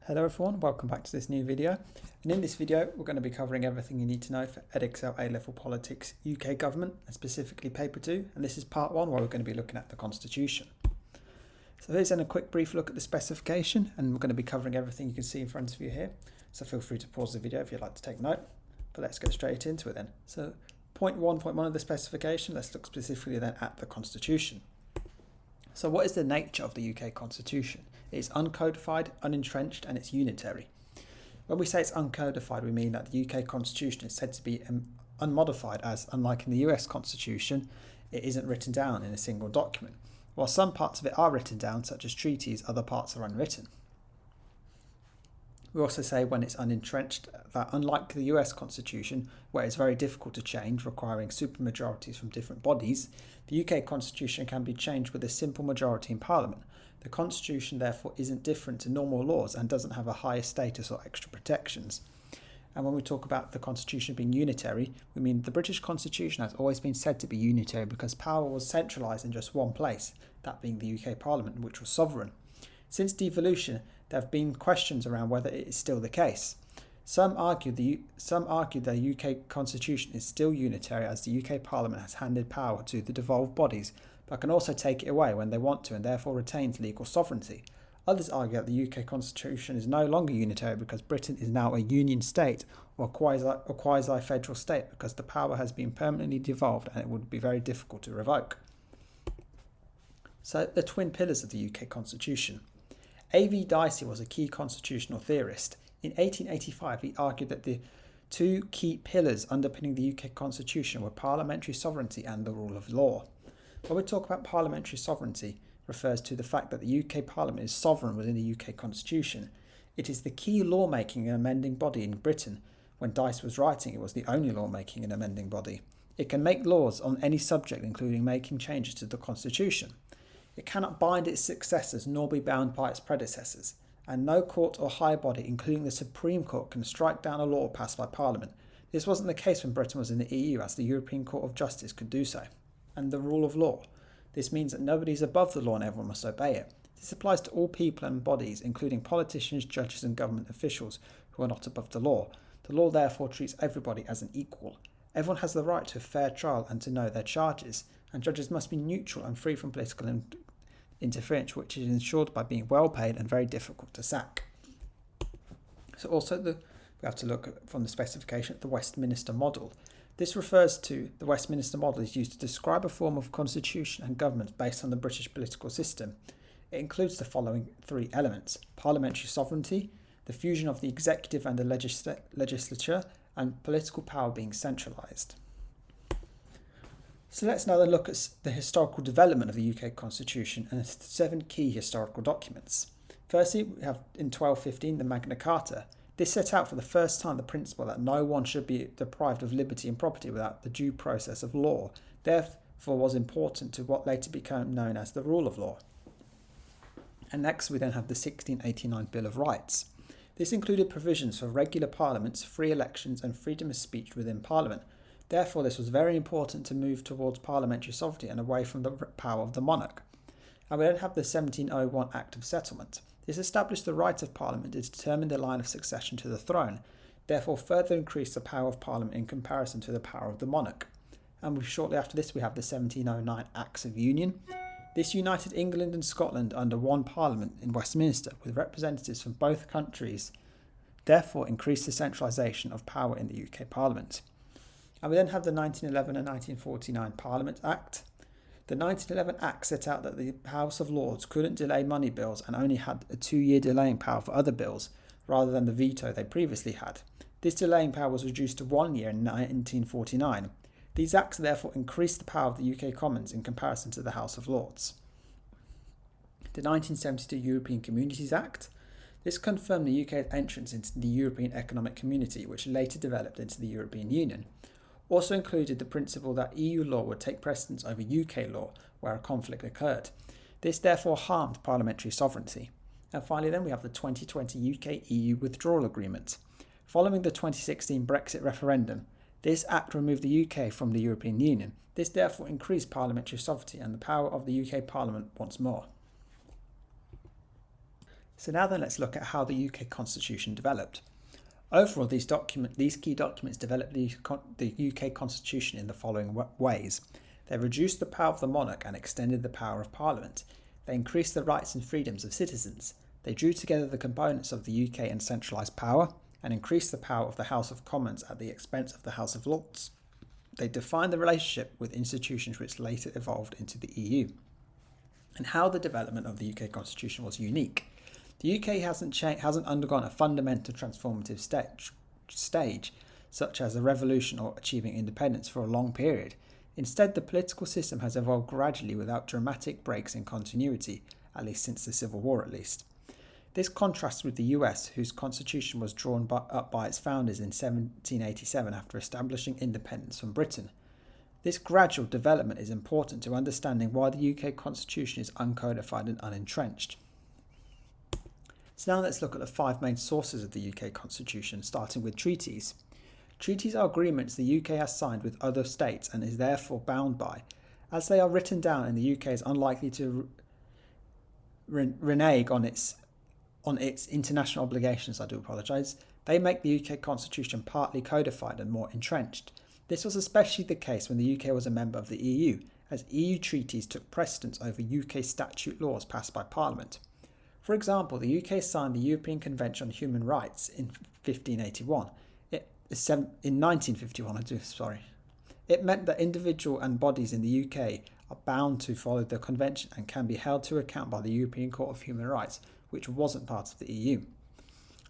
Hello everyone, welcome back to this new video. And in this video we're going to be covering everything you need to know for Edexcel A-Level Politics UK Government, and specifically paper 2, and this is part 1 where we're going to be looking at the Constitution. So here's then a quick brief look at the specification, and we're going to be covering everything you can see in front of you here, so feel free to pause the video if you'd like to take note, but let's get straight into it then. So point 1.1 of the specification, let's look specifically then at the Constitution. So what is the nature of the UK Constitution? It's uncodified, unentrenched, and it's unitary. When we say it's uncodified, we mean that the UK Constitution is said to be unmodified, as unlike in the US Constitution, it isn't written down in a single document. While some parts of it are written down, such as treaties, other parts are unwritten. We also say when it's unentrenched that unlike the US Constitution, where it's very difficult to change, requiring supermajorities from different bodies, the UK Constitution can be changed with a simple majority in Parliament. The Constitution therefore isn't different to normal laws and doesn't have a higher status or extra protections. And when we talk about the Constitution being unitary, we mean the British Constitution has always been said to be unitary because power was centralised in just one place, that being the UK Parliament, which was sovereign. Since devolution, there have been questions around whether it is still the case. Some argue the UK Constitution is still unitary, as the UK Parliament has handed power to the devolved bodies, but can also take it away when they want to and therefore retains legal sovereignty. Others argue that the UK Constitution is no longer unitary because Britain is now a union state or a quasi-federal state, because the power has been permanently devolved and it would be very difficult to revoke. So the twin pillars of the UK Constitution. A.V. Dicey was a key constitutional theorist. In 1885, he argued that the two key pillars underpinning the UK Constitution were parliamentary sovereignty and the rule of law. When we talk about parliamentary sovereignty, refers to the fact that the UK Parliament is sovereign within the UK Constitution. It is the key lawmaking and amending body in Britain. When Dicey was writing, it was the only lawmaking and amending body. It can make laws on any subject, including making changes to the Constitution. It cannot bind its successors nor be bound by its predecessors, and no court or higher body, including the Supreme Court, can strike down a law passed by Parliament. This wasn't the case when Britain was in the EU, as the European Court of Justice could do so. And the rule of law. This means that nobody is above the law and everyone must obey it. This applies to all people and bodies, including politicians, judges and government officials, who are not above the law. The law therefore treats everybody as an equal. Everyone has the right to a fair trial and to know their charges, and judges must be neutral and free from political interference, which is ensured by being well paid and very difficult to sack. So also we have to look at, from the specification, at the Westminster model. This refers to the Westminster model is used to describe a form of constitution and government based on the British political system. It includes the following three elements: parliamentary sovereignty, the fusion of the executive and the legislature, and political power being centralised. So let's now then look at the historical development of the UK Constitution and 7 key historical documents. Firstly, we have in 1215 the Magna Carta. This set out for the first time the principle that no one should be deprived of liberty and property without the due process of law, therefore was important to what later became known as the rule of law. And next we then have the 1689 Bill of Rights. This included provisions for regular parliaments, free elections and freedom of speech within Parliament. Therefore this was very important to move towards parliamentary sovereignty and away from the power of the monarch. And we then have the 1701 Act of Settlement. This established the right of Parliament to determine the line of succession to the throne, therefore further increased the power of Parliament in comparison to the power of the monarch. And shortly after this we have the 1709 Acts of Union. This united England and Scotland under one Parliament in Westminster with representatives from both countries, therefore increased the centralisation of power in the UK Parliament. And we then have the 1911 and 1949 Parliament Act. The 1911 Act set out that the House of Lords couldn't delay money bills and only had a 2-year delaying power for other bills, rather than the veto they previously had. This delaying power was reduced to 1 year in 1949. These acts therefore increased the power of the UK Commons in comparison to the House of Lords. The 1972 European Communities Act. This confirmed the UK's entrance into the European Economic Community, which later developed into the European Union. Also included the principle that EU law would take precedence over UK law where a conflict occurred. This therefore harmed parliamentary sovereignty. And finally then we have the 2020 UK-EU Withdrawal Agreement. Following the 2016 Brexit referendum, this act removed the UK from the European Union. This therefore increased parliamentary sovereignty and the power of the UK Parliament once more. So now then let's look at how the UK Constitution developed. Overall, these key documents developed the UK Constitution in the following ways. They reduced the power of the monarch and extended the power of Parliament. They increased the rights and freedoms of citizens. They drew together the components of the UK and centralised power, and increased the power of the House of Commons at the expense of the House of Lords. They defined the relationship with institutions which later evolved into the EU. And how the development of the UK Constitution was unique. The UK hasn't undergone a fundamental transformative stage, such as a revolution or achieving independence, for a long period. Instead, the political system has evolved gradually without dramatic breaks in continuity, at least since the Civil War at least. This contrasts with the US, whose constitution was drawn up by its founders in 1787 after establishing independence from Britain. This gradual development is important to understanding why the UK Constitution is uncodified and unentrenched. So now let's look at the 5 main sources of the UK Constitution, starting with treaties. Treaties are agreements the UK has signed with other states and is therefore bound by. As they are written down, and the UK is unlikely to renege on its international obligations, they make the UK Constitution partly codified and more entrenched. This was especially the case when the UK was a member of the EU, as EU treaties took precedence over UK statute laws passed by Parliament. For example, the UK signed the European Convention on Human Rights in 1951. It meant that individuals and bodies in the UK are bound to follow the convention and can be held to account by the European Court of Human Rights, which wasn't part of the EU.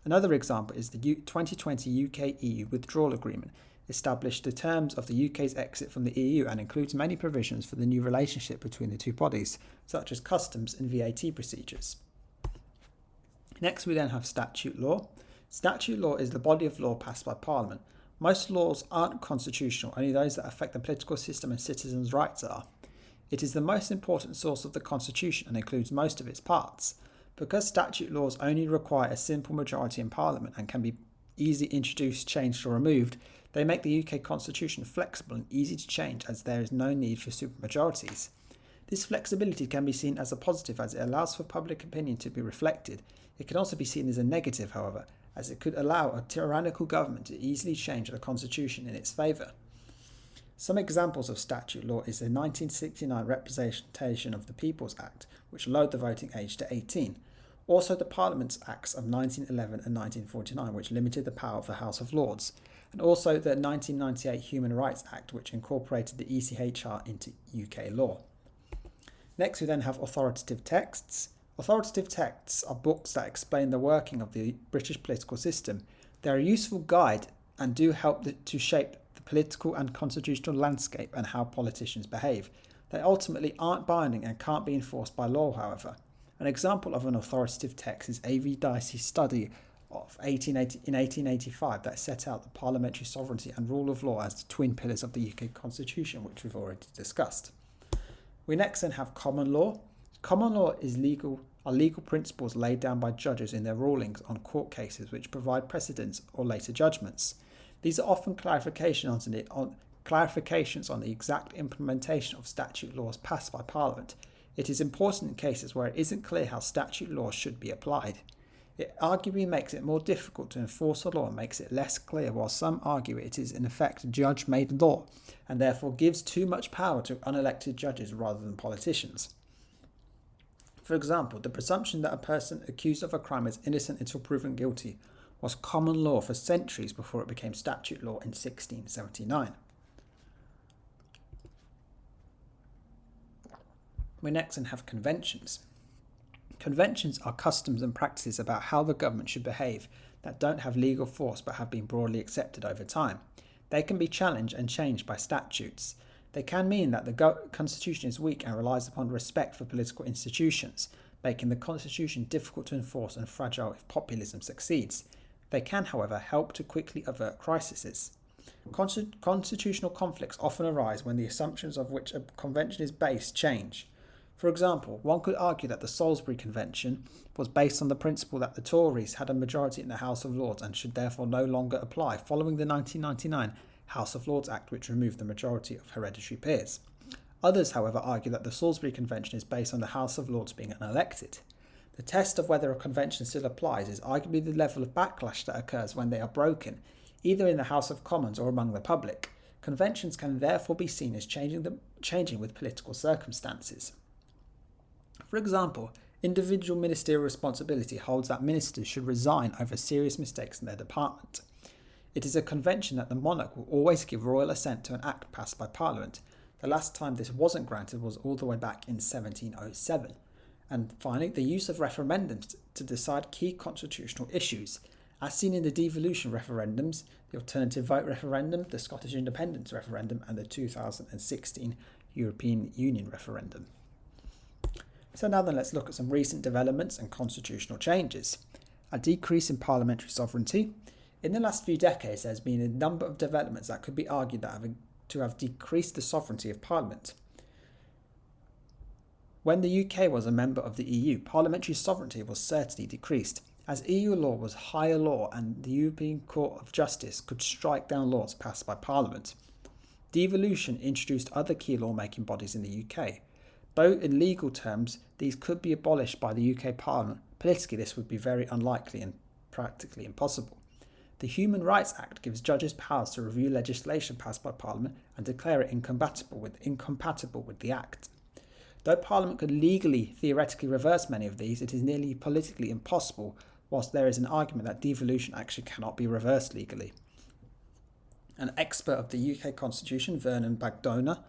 Another example is the 2020 UK-EU Withdrawal Agreement, established the terms of the UK's exit from the EU and includes many provisions for the new relationship between the two bodies, such as customs and VAT procedures. Next, we then have statute law. Statute law is the body of law passed by Parliament. Most laws aren't constitutional, only those that affect the political system and citizens' rights are. It is the most important source of the Constitution and includes most of its parts. Because statute laws only require a simple majority in Parliament and can be easily introduced, changed or removed, they make the UK Constitution flexible and easy to change, as there is no need for supermajorities. This flexibility can be seen as a positive, as it allows for public opinion to be reflected. It can also be seen as a negative, however, as it could allow a tyrannical government to easily change the Constitution in its favour. Some examples of statute law is the 1969 Representation of the People's Act, which lowered the voting age to 18. Also the Parliament's Acts of 1911 and 1949, which limited the power of the House of Lords. And also the 1998 Human Rights Act, which incorporated the ECHR into UK law. Next, we then have authoritative texts. Authoritative texts are books that explain the working of the British political system. They are a useful guide and do help to shape the political and constitutional landscape and how politicians behave. They ultimately aren't binding and can't be enforced by law, however. An example of an authoritative text is A.V. Dicey's study of 1885 that set out the parliamentary sovereignty and rule of law as the twin pillars of the UK Constitution, which we've already discussed. We next then have common law. Common law are legal principles laid down by judges in their rulings on court cases which provide precedents or later judgments. These are often clarifications on the exact implementation of statute laws passed by Parliament. It is important in cases where it isn't clear how statute laws should be applied. It arguably makes it more difficult to enforce a law and makes it less clear, while some argue it is in effect judge-made law and therefore gives too much power to unelected judges rather than politicians. For example, the presumption that a person accused of a crime is innocent until proven guilty was common law for centuries before it became statute law in 1679. We next then have conventions. Conventions are customs and practices about how the government should behave that don't have legal force but have been broadly accepted over time. They can be challenged and changed by statutes. They can mean that the Constitution is weak and relies upon respect for political institutions, making the Constitution difficult to enforce and fragile if populism succeeds. They can, however, help to quickly avert crises. Constitutional conflicts often arise when the assumptions of which a convention is based change. For example, one could argue that the Salisbury Convention was based on the principle that the Tories had a majority in the House of Lords and should therefore no longer apply, following the 1999 House of Lords Act, which removed the majority of hereditary peers. Others, however, argue that the Salisbury Convention is based on the House of Lords being unelected. The test of whether a convention still applies is arguably the level of backlash that occurs when they are broken, either in the House of Commons or among the public. Conventions can therefore be seen as changing with political circumstances. For example, individual ministerial responsibility holds that ministers should resign over serious mistakes in their department. It is a convention that the monarch will always give royal assent to an act passed by Parliament. The last time this wasn't granted was all the way back in 1707. And finally, the use of referendums to decide key constitutional issues, as seen in the devolution referendums, the alternative vote referendum, the Scottish independence referendum, and the 2016 European Union referendum. So now then, let's look at some recent developments and constitutional changes. A decrease in parliamentary sovereignty. In the last few decades, there's been a number of developments that could be argued that have decreased the sovereignty of Parliament. When the UK was a member of the EU, parliamentary sovereignty was certainly decreased, as EU law was higher law and the European Court of Justice could strike down laws passed by Parliament. Devolution introduced other key lawmaking bodies in the UK. Though in legal terms these could be abolished by the UK Parliament, politically this would be very unlikely and practically impossible. The Human Rights Act gives judges powers to review legislation passed by Parliament and declare it incompatible with the Act. Though Parliament could legally, theoretically reverse many of these, it is nearly politically impossible, whilst there is an argument that devolution actually cannot be reversed legally. An expert of the UK Constitution, Vernon Bogdanum,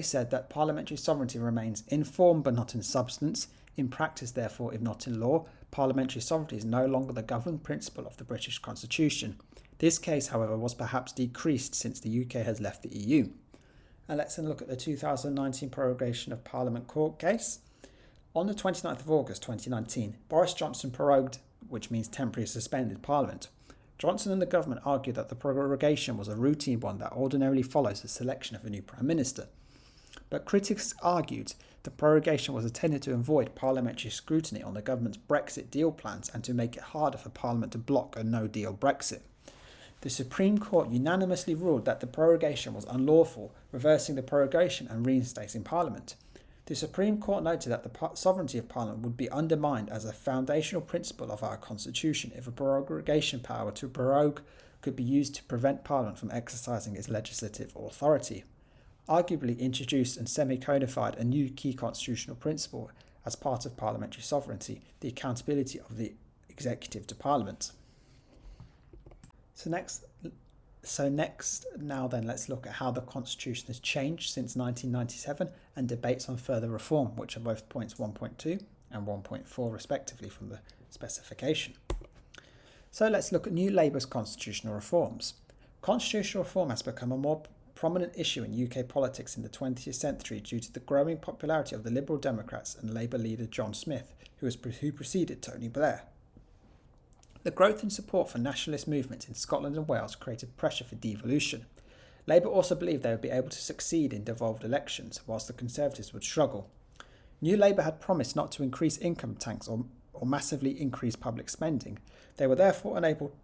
said that parliamentary sovereignty remains in form but not in substance. In practice, therefore, if not in law, parliamentary sovereignty is no longer the governing principle of the British Constitution. This case, however, was perhaps decreased since the UK has left the EU. And let's then look at the 2019 prorogation of Parliament court case. On the 29th of August 2019, Boris Johnson prorogued, which means temporarily suspended, Parliament. Johnson and the government argued that the prorogation was a routine one that ordinarily follows the selection of a new Prime Minister. But critics argued the prorogation was intended to avoid parliamentary scrutiny on the government's Brexit deal plans and to make it harder for Parliament to block a no-deal Brexit. The Supreme Court unanimously ruled that the prorogation was unlawful, reversing the prorogation and reinstating Parliament. The Supreme Court noted that the sovereignty of Parliament would be undermined as a foundational principle of our Constitution if a prorogation power to prorogue could be used to prevent Parliament from exercising its legislative authority. Arguably introduced and semi-codified a new key constitutional principle as part of parliamentary sovereignty, the accountability of the executive to Parliament. So next, let's look at how the Constitution has changed since 1997 and debates on further reform, which are both points 1.2 and 1.4 respectively from the specification. So let's look at New Labour's constitutional reforms. Constitutional reform has become a more prominent issue in UK politics in the 20th century due to the growing popularity of the Liberal Democrats and Labour leader John Smith, who preceded Tony Blair. The growth in support for nationalist movements in Scotland and Wales created pressure for devolution. Labour also believed they would be able to succeed in devolved elections, whilst the Conservatives would struggle. New Labour had promised not to increase income tax or massively increase public spending. They were therefore unable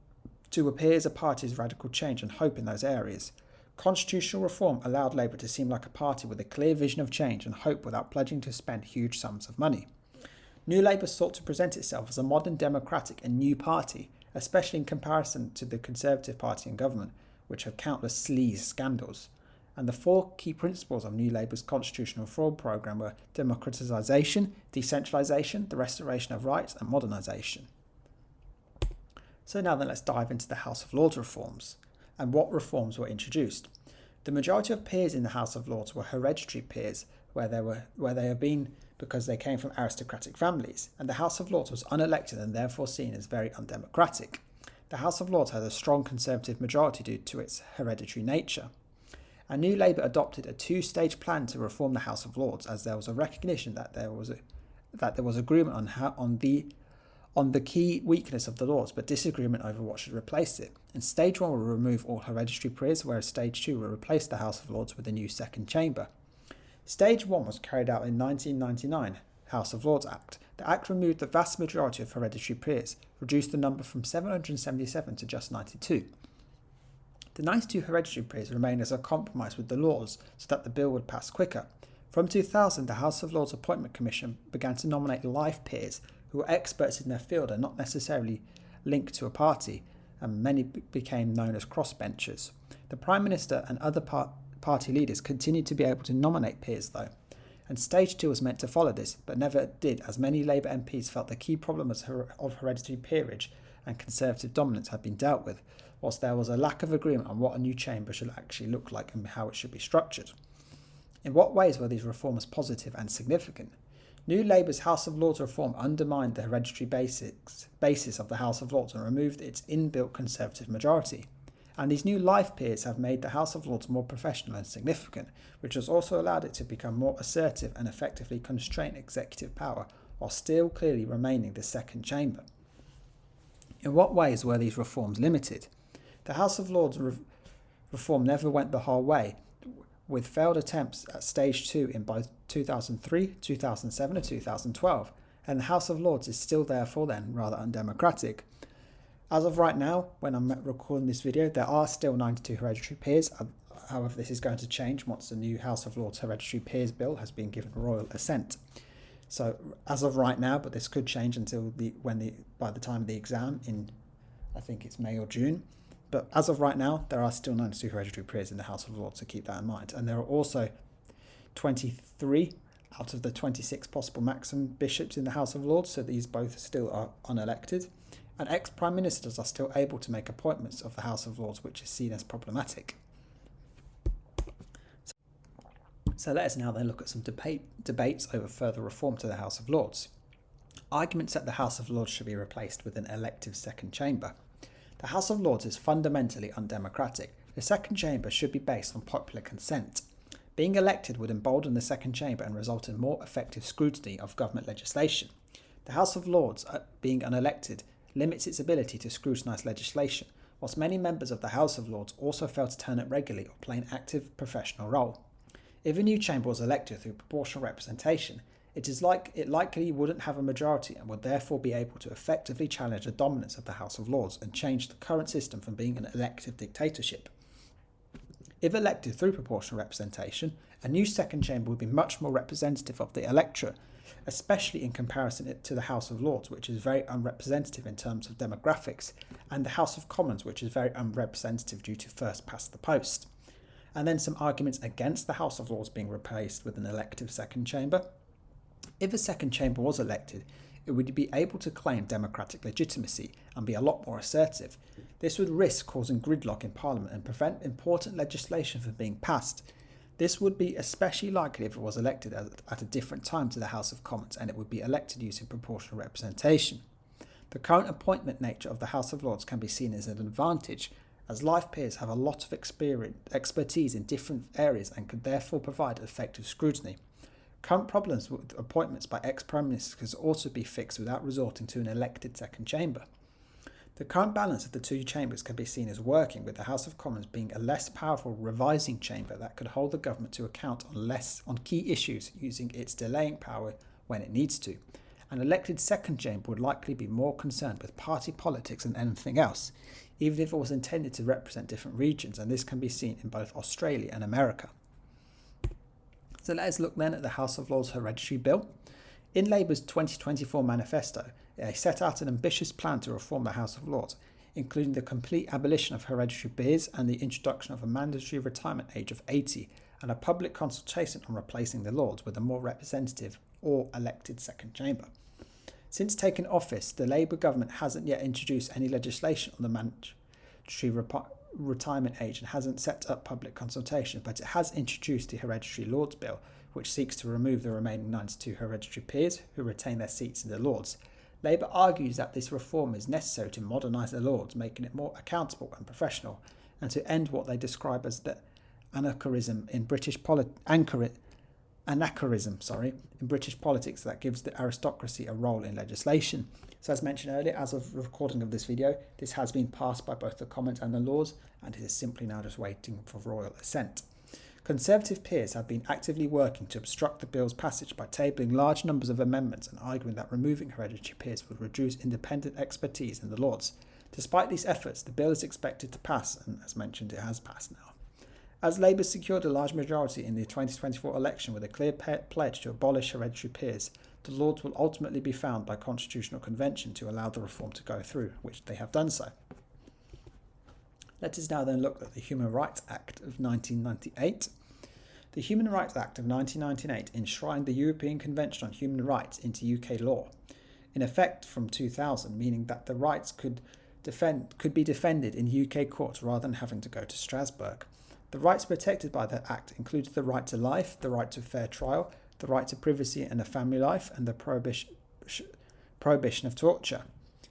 to appear as a party of radical change and hope in those areas. Constitutional reform allowed Labour to seem like a party with a clear vision of change and hope without pledging to spend huge sums of money. New Labour sought to present itself as a modern democratic and new party, especially in comparison to the Conservative Party and government, which had countless sleaze scandals. And the four key principles of New Labour's constitutional reform programme were democratisation, decentralisation, the restoration of rights and modernisation. So now then, let's dive into the House of Lords reforms and what reforms were introduced. The majority of peers in the House of Lords were hereditary peers, where they have been because they came from aristocratic families, and the House of Lords was unelected and therefore seen as very undemocratic. The House of Lords had a strong Conservative majority due to its hereditary nature. And New Labour adopted a two-stage plan to reform the House of Lords, as there was a recognition that there was agreement on the key weakness of the Lords, but disagreement over what should replace it. And Stage 1 will remove all hereditary peers, whereas Stage 2 will replace the House of Lords with a new second chamber. Stage 1 was carried out in 1999 House of Lords Act. The Act removed the vast majority of hereditary peers, reduced the number from 777 to just 92. The 92 hereditary peers remained as a compromise with the Lords so that the bill would pass quicker. From 2000, the House of Lords Appointment Commission began to nominate live peers who were experts in their field and not necessarily linked to a party, and many became known as crossbenchers. The Prime Minister and other party leaders continued to be able to nominate peers though, and Stage 2 was meant to follow this, but never did, as many Labour MPs felt the key problem of hereditary peerage and Conservative dominance had been dealt with, whilst there was a lack of agreement on what a new chamber should actually look like and how it should be structured. In what ways were these reforms positive and significant? New Labour's House of Lords reform undermined the hereditary basis of the House of Lords and removed its inbuilt Conservative majority. And these new live peers have made the House of Lords more professional and significant, which has also allowed it to become more assertive and effectively constrain executive power, while still clearly remaining the second chamber. In what ways were these reforms limited? The House of Lords reform never went the whole way, with failed attempts at Stage 2 in both 2003, 2007 and 2012, and the House of Lords is still therefore then rather undemocratic. As of right now, when I'm recording this video, there are still 92 hereditary peers. However, this is going to change once the new House of Lords Hereditary Peers Bill has been given royal assent. So as of right now, but this could change until by the time of the exam in, I think it's May or June. But as of right now, there are still 92 hereditary peers in the House of Lords, so keep that in mind. And there are also 23 out of the 26 possible maximum bishops in the House of Lords, so these both still are unelected. And ex-prime ministers are still able to make appointments of the House of Lords, which is seen as problematic. So let us now then look at some debates over further reform to the House of Lords. Arguments that the House of Lords should be replaced with an elective second chamber. The House of Lords is fundamentally undemocratic. The second chamber should be based on popular consent. Being elected would embolden the second chamber and result in more effective scrutiny of government legislation. The House of Lords, being unelected, limits its ability to scrutinise legislation, whilst many members of the House of Lords also fail to turn up regularly or play an active professional role. If a new chamber was elected through proportional representation, it likely wouldn't have a majority and would therefore be able to effectively challenge the dominance of the House of Lords and change the current system from being an elective dictatorship. If elected through proportional representation, a new second chamber would be much more representative of the electorate, especially in comparison to the House of Lords, which is very unrepresentative in terms of demographics, and the House of Commons, which is very unrepresentative due to first past the post. And then some arguments against the House of Lords being replaced with an elective second chamber. If a second chamber was elected, it would be able to claim democratic legitimacy and be a lot more assertive. This would risk causing gridlock in Parliament and prevent important legislation from being passed. This would be especially likely if it was elected at a different time to the House of Commons, and it would be elected using proportional representation. The current appointment nature of the House of Lords can be seen as an advantage, as live peers have a lot of expertise in different areas and could therefore provide effective scrutiny. Current problems with appointments by ex-prime ministers could also be fixed without resorting to an elected second chamber. The current balance of the two chambers can be seen as working, with the House of Commons being a less powerful revising chamber that could hold the government to account on key issues, using its delaying power when it needs to. An elected second chamber would likely be more concerned with party politics than anything else, even if it was intended to represent different regions, and this can be seen in both Australia and America. So let us look then at the House of Lords Hereditary Bill. In Labour's 2024 manifesto, they set out an ambitious plan to reform the House of Lords, including the complete abolition of hereditary peers and the introduction of a mandatory retirement age of 80 and a public consultation on replacing the Lords with a more representative or elected second chamber. Since taking office, the Labour government hasn't yet introduced any legislation on the mandatory retirement age and hasn't set up public consultation, but it has introduced the Hereditary Lords Bill, which seeks to remove the remaining 92 hereditary peers who retain their seats in the Lords. Labour argues that this reform is necessary to modernise the Lords, making it more accountable and professional, and to end what they describe as the anachronism in British politics that gives the aristocracy a role in legislation. So as mentioned earlier, as of the recording of this video, this has been passed by both the Commons and the Lords, and it is simply now just waiting for royal assent. Conservative peers have been actively working to obstruct the bill's passage by tabling large numbers of amendments and arguing that removing hereditary peers would reduce independent expertise in the Lords. Despite these efforts, the bill is expected to pass, and as mentioned, it has passed now. As Labour secured a large majority in the 2024 election with a clear pledge to abolish hereditary peers, the Lords will ultimately be found by Constitutional Convention to allow the reform to go through, which they have done so. Let us now then look at the Human Rights Act of 1998. The Human Rights Act of 1998 enshrined the European Convention on Human Rights into UK law, in effect from 2000, meaning that the rights could be defended in UK courts rather than having to go to Strasbourg. The rights protected by the Act included the right to life, the right to fair trial, the right to privacy and a family life, and the prohibition of torture.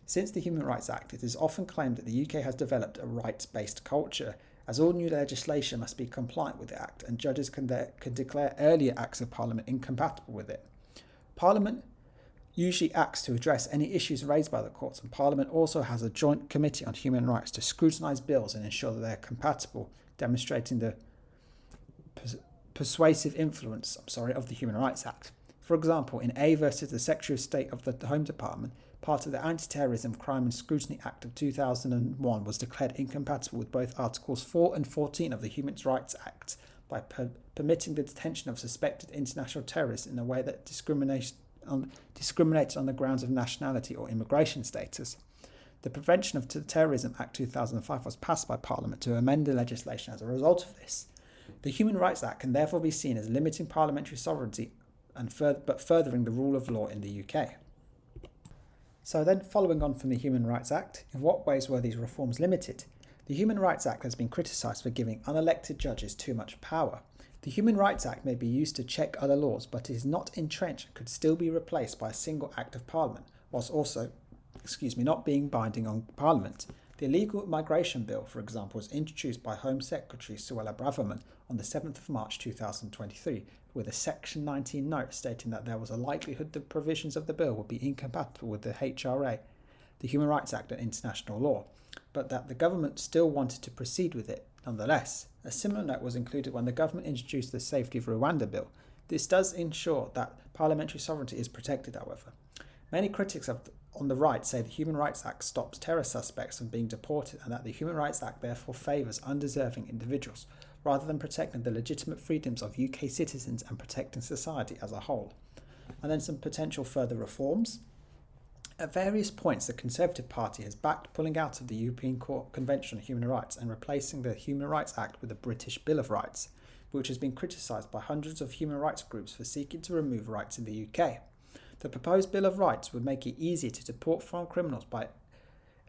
Since the Human Rights Act, it is often claimed that the UK has developed a rights-based culture, as all new legislation must be compliant with the Act, and judges can declare earlier Acts of Parliament incompatible with it. Parliament usually acts to address any issues raised by the courts, and Parliament also has a joint committee on human rights to scrutinise bills and ensure that they are compatible, demonstrating the persuasive influence of the Human Rights Act. For example, in A versus the Secretary of State of the Home Department, part of the Anti-Terrorism, Crime and Scrutiny Act of 2001 was declared incompatible with both Articles 4 and 14 of the Human Rights Act by permitting the detention of suspected international terrorists in a way that discriminates on the grounds of nationality or immigration status. The Prevention of Terrorism Act 2005 was passed by Parliament to amend the legislation as a result of this. The Human Rights Act can therefore be seen as limiting parliamentary sovereignty but furthering the rule of law in the UK. So then, following on from the Human Rights Act, in what ways were these reforms limited? The Human Rights Act has been criticised for giving unelected judges too much power. The Human Rights Act may be used to check other laws, but it is not entrenched and could still be replaced by a single Act of Parliament, whilst also not being binding on Parliament. The Illegal Migration Bill, for example, was introduced by Home Secretary Suella Braverman on the 7th of March 2023, with a Section 19 note stating that there was a likelihood the provisions of the bill would be incompatible with the HRA, the Human Rights Act and international law, but that the government still wanted to proceed with it nonetheless. A similar note was included when the government introduced the Safety of Rwanda Bill. This does ensure that parliamentary sovereignty is protected, however. Many critics on the right say the Human Rights Act stops terror suspects from being deported and that the Human Rights Act therefore favours undeserving individuals, rather than protecting the legitimate freedoms of UK citizens and protecting society as a whole. And then some potential further reforms. At various points, the Conservative Party has backed pulling out of the European Convention on Human Rights and replacing the Human Rights Act with the British Bill of Rights, which has been criticised by hundreds of human rights groups for seeking to remove rights in the UK. The proposed Bill of Rights would make it easier to deport foreign criminals by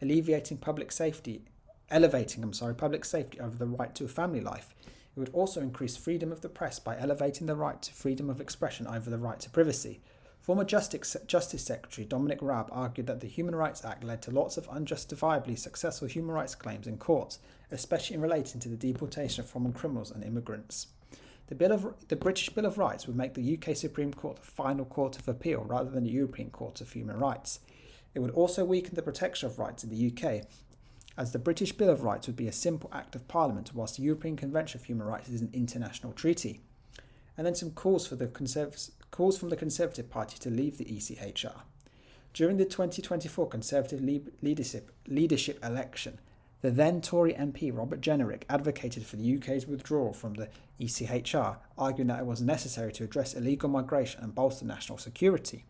elevating public safety over the right to a family life. It would also increase freedom of the press by elevating the right to freedom of expression over the right to privacy. Former Justice Secretary Dominic Raab argued that the Human Rights Act led to lots of unjustifiably successful human rights claims in courts, especially in relating to the deportation of foreign criminals and immigrants. The British Bill of Rights would make the UK Supreme Court the final court of appeal rather than the European Court of Human Rights. It would also weaken the protection of rights in the UK, as the British Bill of Rights would be a simple Act of Parliament, whilst the European Convention of Human Rights is an international treaty. And then some calls from the Conservative Party to leave the ECHR. During the 2024 Conservative leadership election, the then Tory MP Robert Jenrick advocated for the UK's withdrawal from the ECHR, arguing that it was necessary to address illegal migration and bolster national security.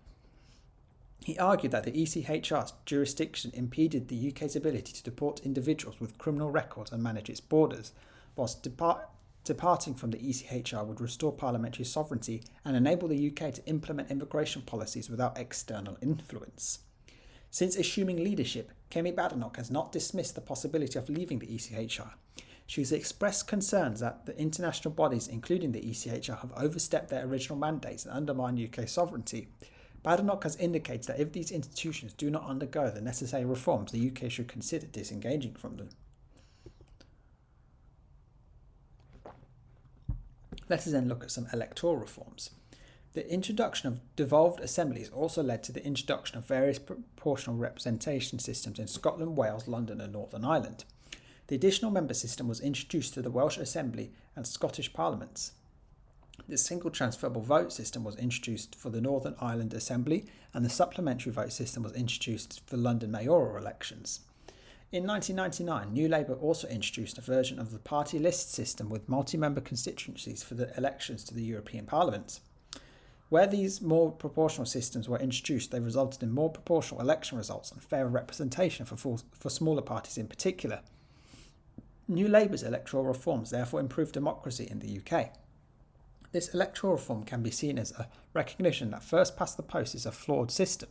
He argued that the ECHR's jurisdiction impeded the UK's ability to deport individuals with criminal records and manage its borders, whilst departing from the ECHR would restore parliamentary sovereignty and enable the UK to implement immigration policies without external influence. Since assuming leadership, Kemi Badenoch has not dismissed the possibility of leaving the ECHR. She has expressed concerns that the international bodies, including the ECHR, have overstepped their original mandates and undermined UK sovereignty. Badenoch has indicated that if these institutions do not undergo the necessary reforms, the UK should consider disengaging from them. Let us then look at some electoral reforms. The introduction of devolved assemblies also led to the introduction of various proportional representation systems in Scotland, Wales, London and Northern Ireland. The additional member system was introduced to the Welsh Assembly and Scottish Parliaments. The single transferable vote system was introduced for the Northern Ireland Assembly, and the supplementary vote system was introduced for London mayoral elections. In 1999, New Labour also introduced a version of the party list system with multi-member constituencies for the elections to the European Parliament. Where these more proportional systems were introduced, they resulted in more proportional election results and fairer representation for smaller parties in particular. New Labour's electoral reforms therefore improved democracy in the UK. This electoral reform can be seen as a recognition that first past the post is a flawed system.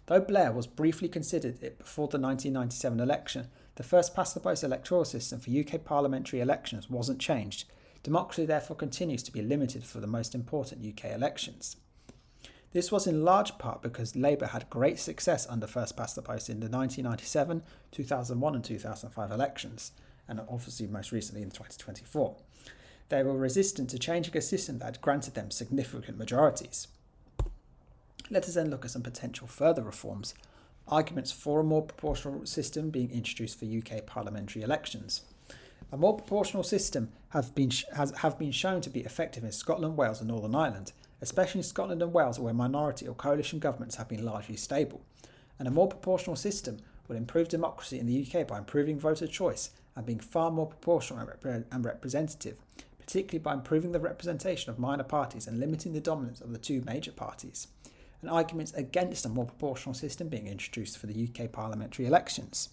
Though Blair was briefly considered it before the 1997 election, the first past the post electoral system for UK parliamentary elections wasn't changed. Democracy therefore continues to be limited for the most important UK elections. This was in large part because Labour had great success under first past the post in the 1997, 2001 and 2005 elections, and obviously most recently in 2024. They were resistant to changing a system that had granted them significant majorities. Let us then look at some potential further reforms. Arguments for a more proportional system being introduced for UK parliamentary elections. A more proportional system have been shown to be effective in Scotland, Wales and Northern Ireland, especially in Scotland and Wales where minority or coalition governments have been largely stable. And a more proportional system will improve democracy in the UK by improving voter choice and being far more proportional and representative, particularly by improving the representation of minor parties and limiting the dominance of the two major parties. And arguments against a more proportional system being introduced for the UK parliamentary elections.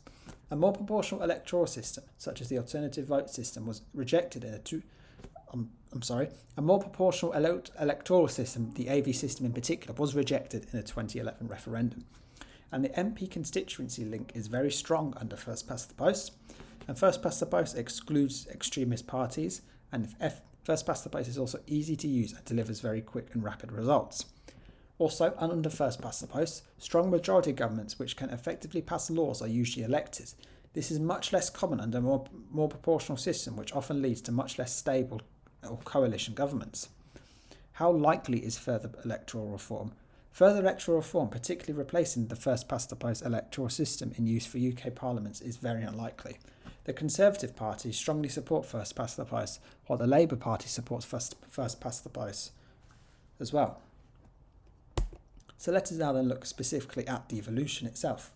A more proportional electoral system, such as the alternative vote system, was rejected in a more proportional electoral system, the AV system in particular, was rejected in a 2011 referendum. And the MP constituency link is very strong under first past the post. And first past the post excludes extremist parties, and first past the post is also easy to use and delivers very quick and rapid results. Also, under first past the post, strong majority governments which can effectively pass laws are usually elected. This is much less common under a more proportional system, which often leads to much less stable or coalition governments. How likely is further electoral reform? Further electoral reform, particularly replacing the first past the post electoral system in use for UK parliaments, is very unlikely. The Conservative Party strongly support first past the post, while the Labour Party supports first past the post as well. So let us now then look specifically at devolution itself.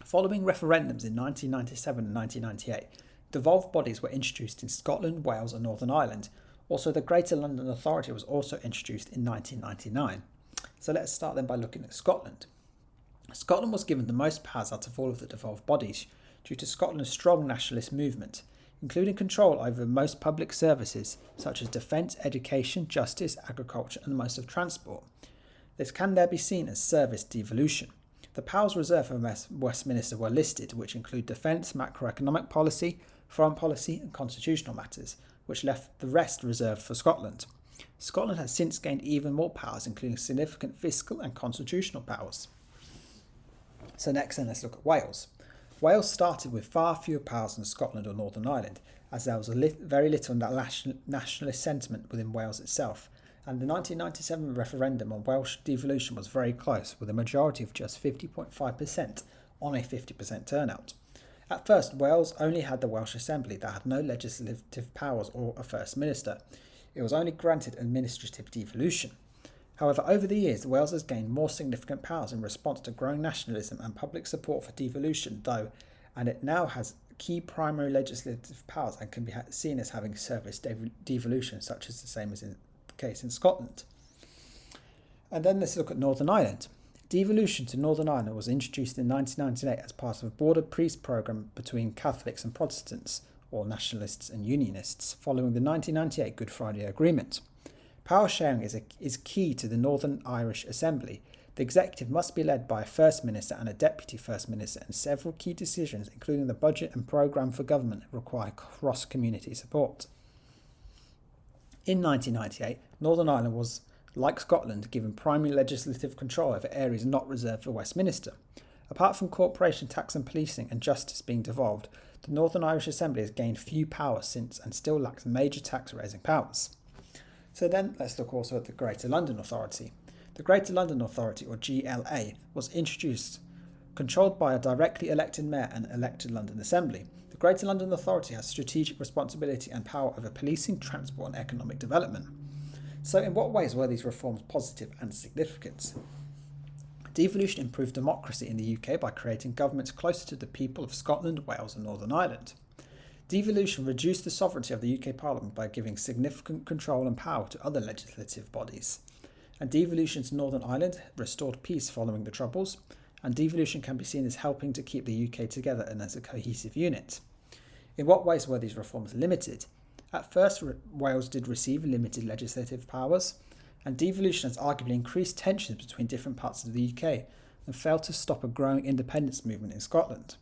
Following referendums in 1997 and 1998, devolved bodies were introduced in Scotland, Wales and Northern Ireland. Also, the Greater London Authority was also introduced in 1999. So let's start then by looking at Scotland. Scotland was given the most powers out of all of the devolved bodies due to Scotland's strong nationalist movement, including control over most public services such as defence, education, justice, agriculture and most of transport. This can there be seen as service devolution. The powers reserved for Westminster were listed, which include defence, macroeconomic policy, foreign policy and constitutional matters, which left the rest reserved for Scotland. Scotland has since gained even more powers, including significant fiscal and constitutional powers. So next then let's look at Wales. Wales started with far fewer powers than Scotland or Northern Ireland, as there was very little in that nationalist sentiment within Wales itself, and the 1997 referendum on Welsh devolution was very close, with a majority of just 50.5% on a 50% turnout. At first, Wales only had the Welsh Assembly that had no legislative powers or a First Minister. It was only granted administrative devolution. However, over the years, Wales has gained more significant powers in response to growing nationalism and public support for devolution, and it now has key primary legislative powers and can be seen as having service devolution, such as the same as in the case in Scotland. And then let's look at Northern Ireland. Devolution to Northern Ireland was introduced in 1998 as part of a border peace programme between Catholics and Protestants, or nationalists and unionists, following the 1998 Good Friday Agreement. Power sharing is key to the Northern Irish Assembly. The executive must be led by a First Minister and a Deputy First Minister, and several key decisions, including the budget and programme for government, require cross-community support. In 1998, Northern Ireland was, like Scotland, given primary legislative control over areas not reserved for Westminster. Apart from corporation tax and policing and justice being devolved, the Northern Irish Assembly has gained few powers since and still lacks major tax-raising powers. So then let's look also at the Greater London Authority. The Greater London Authority, or GLA, was introduced, controlled by a directly elected mayor and elected London Assembly. The Greater London Authority has strategic responsibility and power over policing, transport and economic development. So in what ways were these reforms positive and significant? Devolution improved democracy in the UK by creating governments closer to the people of Scotland, Wales and Northern Ireland. Devolution reduced the sovereignty of the UK Parliament by giving significant control and power to other legislative bodies. And devolution to Northern Ireland restored peace following the Troubles, and devolution can be seen as helping to keep the UK together and as a cohesive unit. In what ways were these reforms limited? At first, Wales did receive limited legislative powers, and devolution has arguably increased tensions between different parts of the UK and failed to stop a growing independence movement in Scotland.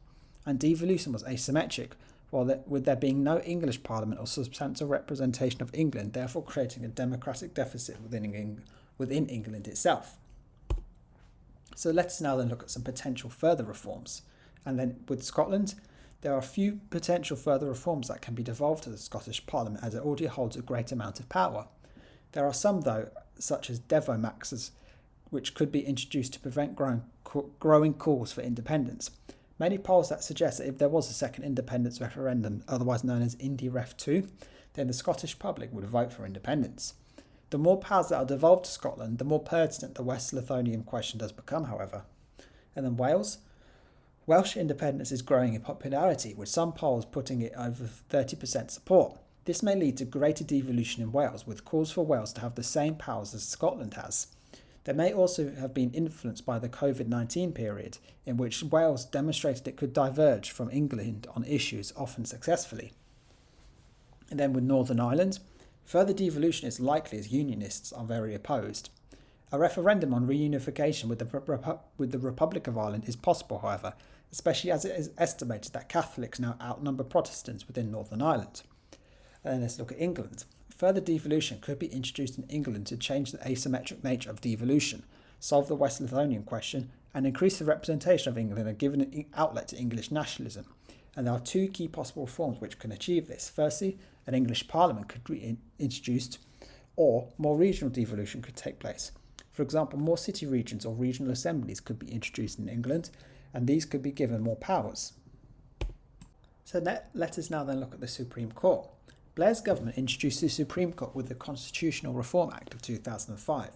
And devolution was asymmetric, with there being no English Parliament or substantial representation of England, therefore creating a democratic deficit within England itself. So let's now then look at some potential further reforms. And then with Scotland, there are a few potential further reforms that can be devolved to the Scottish Parliament as it already holds a great amount of power. There are some, though, such as devomaxes, which could be introduced to prevent growing calls for independence. Many polls that suggest that if there was a second independence referendum, otherwise known as Indie Ref 2, then the Scottish public would vote for independence. The more powers that are devolved to Scotland, the more pertinent the West Lothian question does become, however. And then Wales. Welsh independence is growing in popularity, with some polls putting it over 30% support. This may lead to greater devolution in Wales, with calls for Wales to have the same powers as Scotland has. There may also have been influenced by the COVID-19 period, in which Wales demonstrated it could diverge from England on issues, often successfully. And then with Northern Ireland, further devolution is likely as Unionists are very opposed. A referendum on reunification with the Republic of Ireland is possible, however, especially as it is estimated that Catholics now outnumber Protestants within Northern Ireland. And then let's look at England. Further devolution could be introduced in England to change the asymmetric nature of devolution, solve the West Lothian question, and increase the representation of England and give an outlet to English nationalism. And there are two key possible reforms which can achieve this. Firstly, an English Parliament could be introduced, or more regional devolution could take place. For example, more city regions or regional assemblies could be introduced in England, and these could be given more powers. So let us now then look at the Supreme Court. Blair's government introduced the Supreme Court with the Constitutional Reform Act of 2005.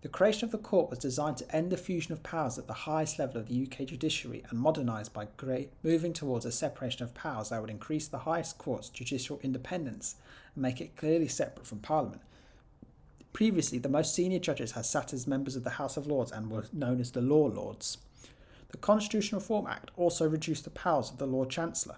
The creation of the court was designed to end the fusion of powers at the highest level of the UK judiciary and modernise by moving towards a separation of powers that would increase the highest court's judicial independence and make it clearly separate from Parliament. Previously, the most senior judges had sat as members of the House of Lords and were known as the Law Lords. The Constitutional Reform Act also reduced the powers of the Lord Chancellor.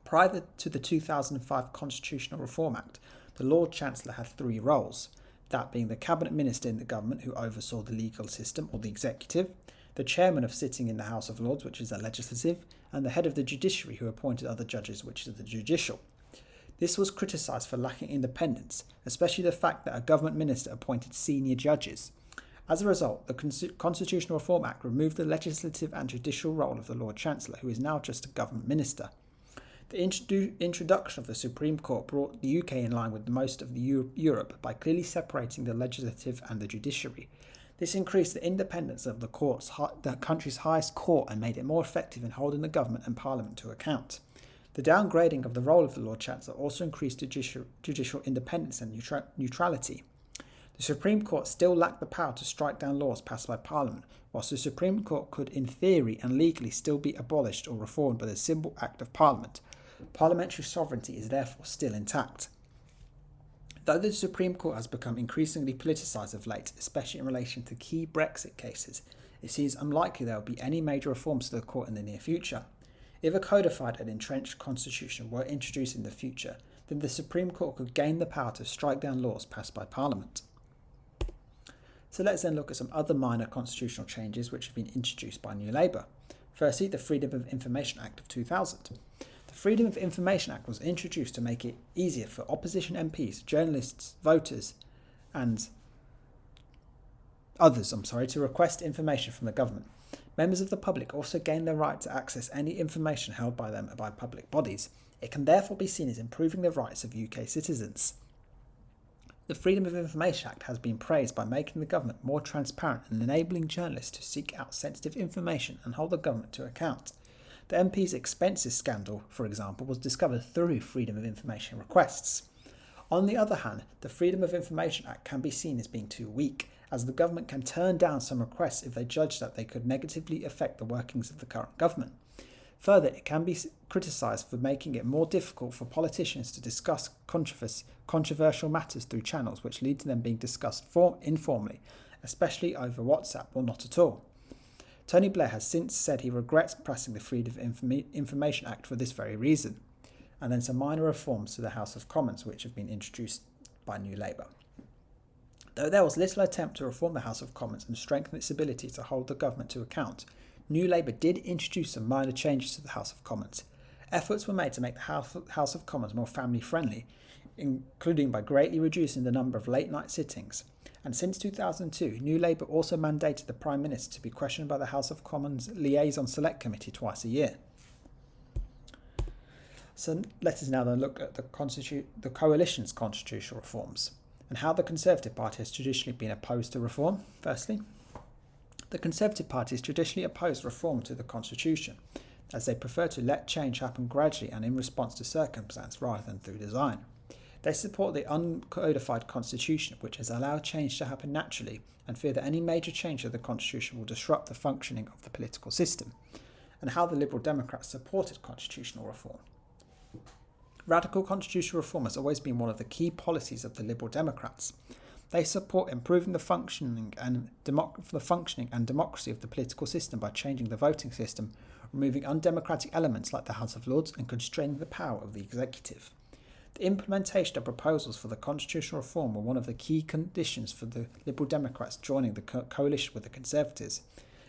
Prior to the 2005 Constitutional Reform Act, the Lord Chancellor had three roles, that being the Cabinet Minister in the government who oversaw the legal system or the executive, the Chairman of sitting in the House of Lords, which is the legislative, and the head of the judiciary who appointed other judges, which is the judicial. This was criticised for lacking independence, especially the fact that a government minister appointed senior judges. As a result, the Constitutional Reform Act removed the legislative and judicial role of the Lord Chancellor, who is now just a government minister. The introduction of the Supreme Court brought the UK in line with most of Europe by clearly separating the legislative and the judiciary. This increased the independence of the country's highest court and made it more effective in holding the government and Parliament to account. The downgrading of the role of the Lord Chancellor also increased judicial independence and neutrality. The Supreme Court still lacked the power to strike down laws passed by Parliament, whilst the Supreme Court could in theory and legally still be abolished or reformed by the simple act of Parliament. Parliamentary sovereignty is therefore still intact. Though the Supreme Court has become increasingly politicised of late, especially in relation to key Brexit cases, it seems unlikely there will be any major reforms to the court in the near future. If a codified and entrenched constitution were introduced in the future, then the Supreme Court could gain the power to strike down laws passed by Parliament. So let's then look at some other minor constitutional changes which have been introduced by New Labour. Firstly, the Freedom of Information Act of 2000. The Freedom of Information Act was introduced to make it easier for opposition MPs, journalists, voters and others to request information from the government. Members of the public also gain the right to access any information held by them by public bodies. It can therefore be seen as improving the rights of UK citizens. The Freedom of Information Act has been praised by making the government more transparent and enabling journalists to seek out sensitive information and hold the government to account. The MP's expenses scandal, for example, was discovered through Freedom of Information requests. On the other hand, the Freedom of Information Act can be seen as being too weak, as the government can turn down some requests if they judge that they could negatively affect the workings of the current government. Further, it can be criticised for making it more difficult for politicians to discuss controversial matters through channels which lead to them being discussed informally, especially over WhatsApp or not at all. Tony Blair has since said he regrets passing the Freedom of Information Act for this very reason. And then some minor reforms to the House of Commons which have been introduced by New Labour. Though there was little attempt to reform the House of Commons and strengthen its ability to hold the government to account, New Labour did introduce some minor changes to the House of Commons. Efforts were made to make the House of Commons more family-friendly, including by greatly reducing the number of late-night sittings. And since 2002, New Labour also mandated the Prime Minister to be questioned by the House of Commons Liaison Select Committee twice a year. So let us now then look at the coalition's constitutional reforms and how the Conservative Party has traditionally been opposed to reform. Firstly, the Conservative Party has traditionally opposed reform to the Constitution, as they prefer to let change happen gradually and in response to circumstance rather than through design. They support the uncodified Constitution, which has allowed change to happen naturally, and fear that any major change to the Constitution will disrupt the functioning of the political system, and how the Liberal Democrats supported constitutional reform. Radical constitutional reform has always been one of the key policies of the Liberal Democrats. They support improving the functioning and democracy of the political system by changing the voting system, removing undemocratic elements like the House of Lords, and constraining the power of the executive. The implementation of proposals for the constitutional reform were one of the key conditions for the Liberal Democrats joining the coalition with the Conservatives.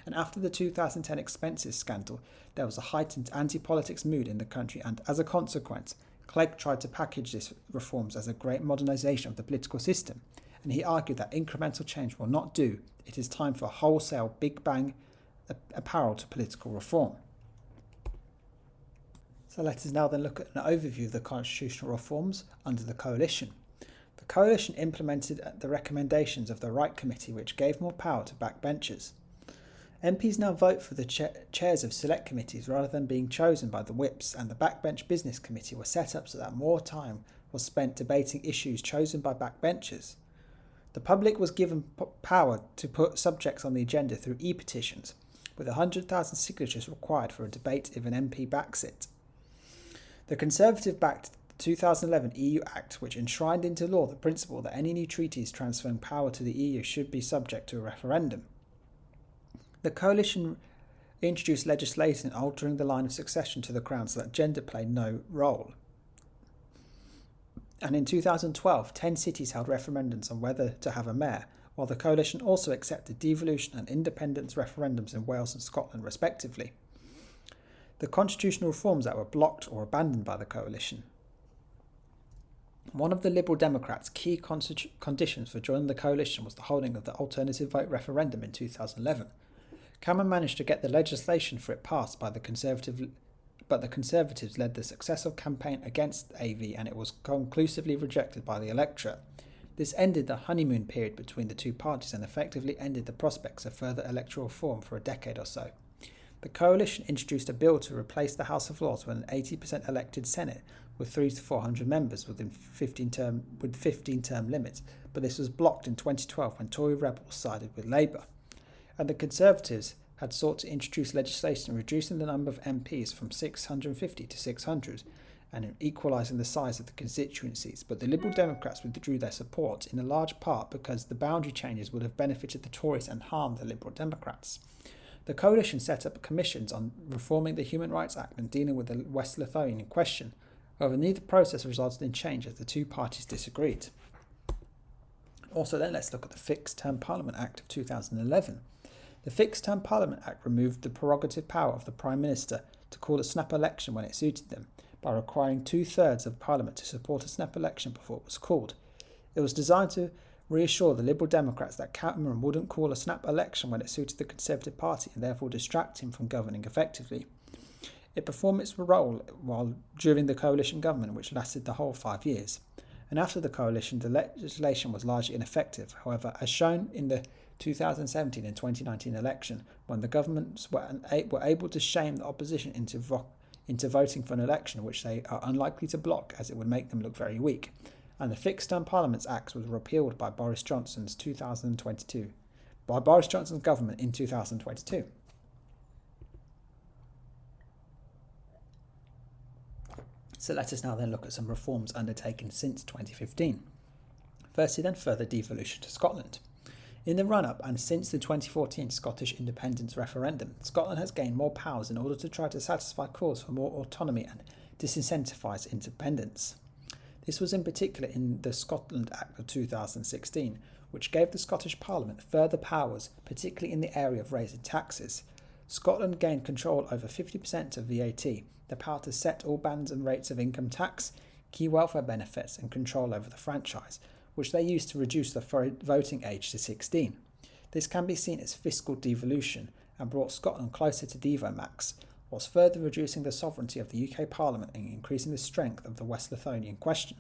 And after the 2010 expenses scandal, there was a heightened anti-politics mood in the country, and as a consequence, Clegg tried to package these reforms as a great modernisation of the political system, and he argued that incremental change will not do. It is time for a wholesale Big Bang apparel to political reform. So let us now then look at an overview of the constitutional reforms under the coalition. The coalition implemented the recommendations of the Right Committee, which gave more power to backbenchers. MPs now vote for the chairs of select committees rather than being chosen by the whips, and the Backbench Business Committee was set up so that more time was spent debating issues chosen by backbenchers. The public was given power to put subjects on the agenda through e-petitions, with 100,000 signatures required for a debate if an MP backs it. The Conservative backed the 2011 EU Act, which enshrined into law the principle that any new treaties transferring power to the EU should be subject to a referendum. The coalition introduced legislation altering the line of succession to the Crown so that gender played no role. And in 2012, 10 cities held referendums on whether to have a mayor, while the coalition also accepted devolution and independence referendums in Wales and Scotland respectively. The constitutional reforms that were blocked or abandoned by the coalition. One of the Liberal Democrats' key conditions for joining the coalition was the holding of the alternative vote referendum in 2011. Cameron managed to get the legislation for it passed by the Conservatives, but the Conservatives led the successful campaign against AV, and it was conclusively rejected by the electorate. This ended the honeymoon period between the two parties and effectively ended the prospects of further electoral reform for a decade or so. The coalition introduced a bill to replace the House of Lords with an 80% elected Senate with 300 to 400 members with 15-term limits, but this was blocked in 2012 when Tory rebels sided with Labour. And the Conservatives had sought to introduce legislation reducing the number of MPs from 650 to 600 and equalising the size of the constituencies, but the Liberal Democrats withdrew their support in a large part because the boundary changes would have benefited the Tories and harmed the Liberal Democrats. The coalition set up commissions on reforming the Human Rights Act and dealing with the West Lothian question. However, neither process resulted in change as the two parties disagreed. Also then, let's look at the Fixed Term Parliament Act of 2011. The Fixed Term Parliament Act removed the prerogative power of the Prime Minister to call a snap election when it suited them, by requiring 2/3 of Parliament to support a snap election before it was called. It was designed to reassure the Liberal Democrats that Cameron wouldn't call a snap election when it suited the Conservative Party and therefore distract him from governing effectively. It performed its role during the coalition government, which lasted the whole 5 years. And after the coalition, the legislation was largely ineffective. However, as shown in the 2017 and 2019 election, when the governments were able to shame the opposition into voting for an election which they are unlikely to block, as it would make them look very weak. and the Fixed Term Parliaments Act was repealed by Boris Johnson's government in 2022. So let us now then look at some reforms undertaken since 2015. Firstly then, further devolution to Scotland. In the run-up and since the 2014 Scottish independence referendum, Scotland has gained more powers in order to try to satisfy calls for more autonomy and disincentivise independence. This was in particular in the Scotland Act of 2016, which gave the Scottish Parliament further powers, particularly in the area of raising taxes. Scotland gained control over 50% of VAT, the power to set all bands and rates of income tax, key welfare benefits and control over the franchise, which they used to reduce the voting age to 16. This can be seen as fiscal devolution and brought Scotland closer to Devomax, whilst further reducing the sovereignty of the UK Parliament and increasing the strength of the West Lothian question.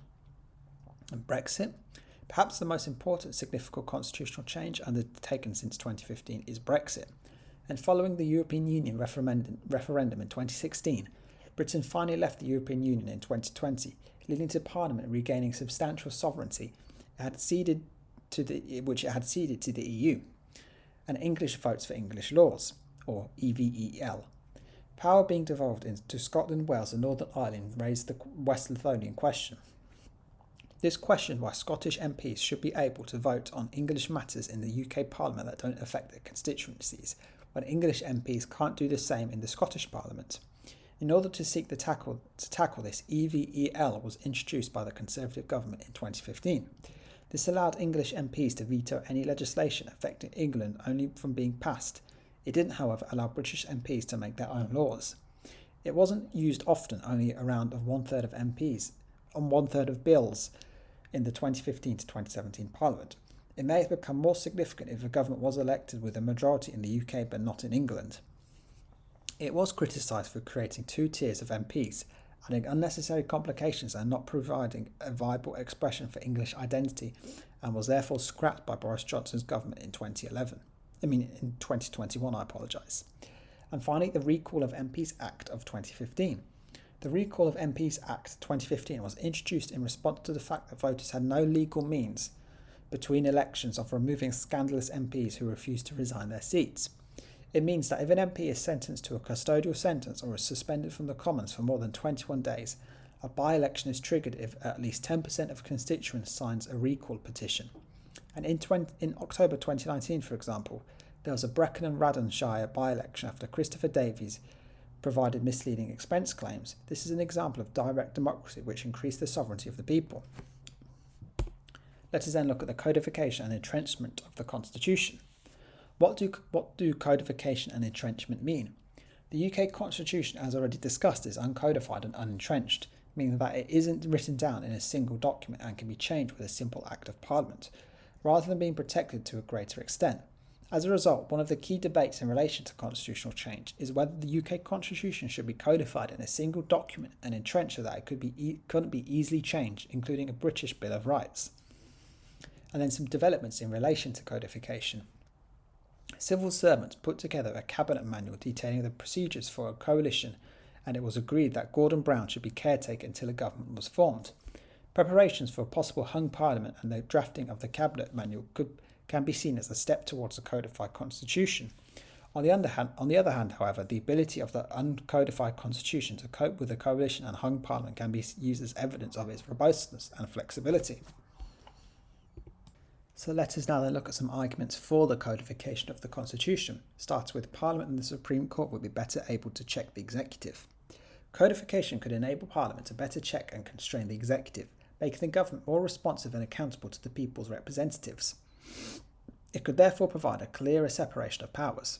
And Brexit? Perhaps the most important significant constitutional change undertaken since 2015 is Brexit. And following the European Union referendum in 2016, Britain finally left the European Union in 2020, leading to Parliament regaining substantial sovereignty which it had ceded to the EU, and English votes for English laws, or EVEL. Power being devolved into Scotland, Wales and Northern Ireland raised the West Lothian question. This questioned why Scottish MPs should be able to vote on English matters in the UK Parliament that don't affect their constituencies, when English MPs can't do the same in the Scottish Parliament. In order to seek to tackle this, EVEL was introduced by the Conservative government in 2015. This allowed English MPs to veto any legislation affecting England only from being passed. It didn't, however, allow British MPs to make their own laws. It wasn't used often, only around one-third of MPs on one-third of bills in the 2015 to 2017 Parliament. It may have become more significant if a government was elected with a majority in the UK but not in England. It was criticised for creating two tiers of MPs, adding unnecessary complications and not providing a viable expression for English identity, and was therefore scrapped by Boris Johnson's government in 2021, I apologise. And finally, the Recall of MPs Act of 2015. The Recall of MPs Act 2015 was introduced in response to the fact that voters had no legal means between elections of removing scandalous MPs who refused to resign their seats. It means that if an MP is sentenced to a custodial sentence or is suspended from the Commons for more than 21 days, a by-election is triggered if at least 10% of constituents signs a recall petition. And in October 2019, for example, there was a Brecon and Radonshire by-election after Christopher Davies provided misleading expense claims. This is an example of direct democracy which increased the sovereignty of the people. Let us then look at the codification and entrenchment of the Constitution. What do codification and entrenchment mean? The UK Constitution, as already discussed, is uncodified and unentrenched, meaning that it isn't written down in a single document and can be changed with a simple Act of Parliament, rather than being protected to a greater extent. As a result, one of the key debates in relation to constitutional change is whether the UK Constitution should be codified in a single document and entrenched so that it couldn't be easily changed, including a British Bill of Rights. And then some developments in relation to codification. Civil servants put together a cabinet manual detailing the procedures for a coalition, and it was agreed that Gordon Brown should be caretaker until a government was formed. Preparations for a possible hung parliament and the drafting of the cabinet manual can be seen as a step towards a codified constitution. On the other hand, however, the ability of the uncodified constitution to cope with a coalition and hung parliament can be used as evidence of its robustness and flexibility. So let us now then look at some arguments for the codification of the Constitution. Starts with Parliament and the Supreme Court would be better able to check the executive. Codification could enable Parliament to better check and constrain the executive, making the government more responsive and accountable to the people's representatives. It could therefore provide a clearer separation of powers.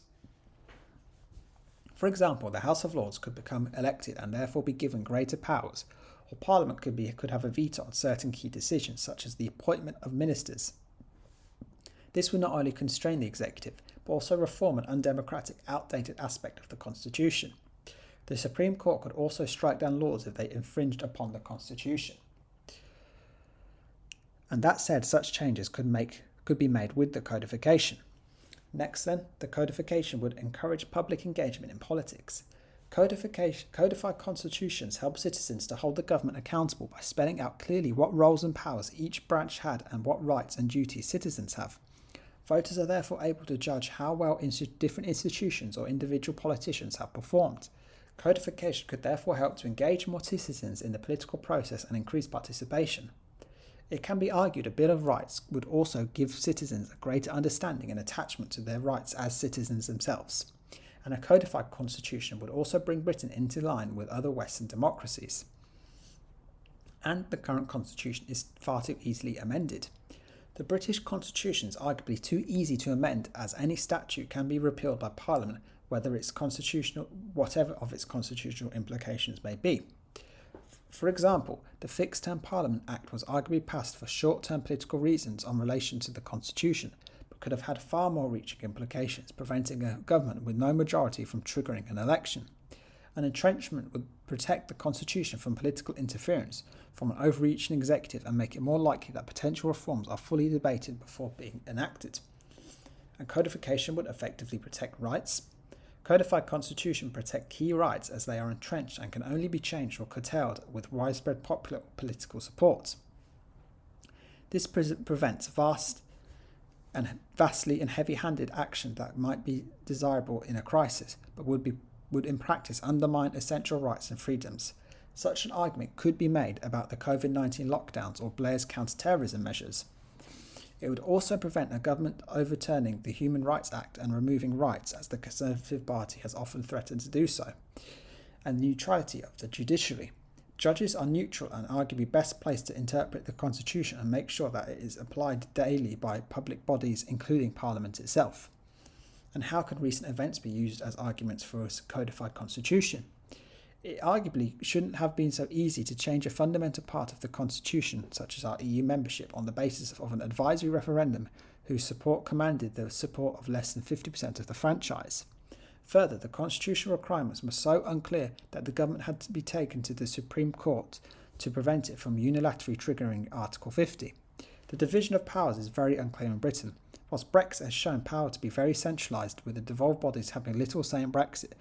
For example, the House of Lords could become elected and therefore be given greater powers, or Parliament could have a veto on certain key decisions such as the appointment of ministers. This would not only constrain the executive, but also reform an undemocratic, outdated aspect of the Constitution. The Supreme Court could also strike down laws if they infringed upon the Constitution. And that said, such changes could be made with the codification. Next then, the codification would encourage public engagement in politics. Codified constitutions help citizens to hold the government accountable by spelling out clearly what roles and powers each branch had and what rights and duties citizens have. Voters are therefore able to judge how well different institutions or individual politicians have performed. Codification could therefore help to engage more citizens in the political process and increase participation. It can be argued a Bill of Rights would also give citizens a greater understanding and attachment to their rights as citizens themselves. And a codified constitution would also bring Britain into line with other Western democracies. And the current constitution is far too easily amended. The British constitution is arguably too easy to amend, as any statute can be repealed by Parliament, whatever of its constitutional implications may be. For example, the Fixed Term Parliament Act was arguably passed for short-term political reasons in relation to the constitution, but could have had far more reaching implications, preventing a government with no majority from triggering an election. An entrenchment would protect the constitution from political interference from an overreaching executive and make it more likely that potential reforms are fully debated before being enacted. And codification would effectively protect rights. Codified constitutions protect key rights as they are entrenched and can only be changed or curtailed with widespread popular or political support. This prevents vastly and heavy-handed action that might be desirable in a crisis, but would in practice undermine essential rights and freedoms. Such an argument could be made about the COVID-19 lockdowns or Blair's counter-terrorism measures. It would also prevent a government overturning the Human Rights Act and removing rights, as the Conservative Party has often threatened to do so, and the neutrality of the judiciary. Judges are neutral and arguably best placed to interpret the Constitution and make sure that it is applied daily by public bodies, including Parliament itself. And how can recent events be used as arguments for a codified constitution? It arguably shouldn't have been so easy to change a fundamental part of the Constitution, such as our EU membership, on the basis of an advisory referendum whose support commanded the support of less than 50% of the franchise. Further, the constitutional requirements were so unclear that the government had to be taken to the Supreme Court to prevent it from unilaterally triggering Article 50. The division of powers is very unclear in Britain. Whilst Brexit has shown power to be very centralised, with the devolved bodies having little say in Brexit,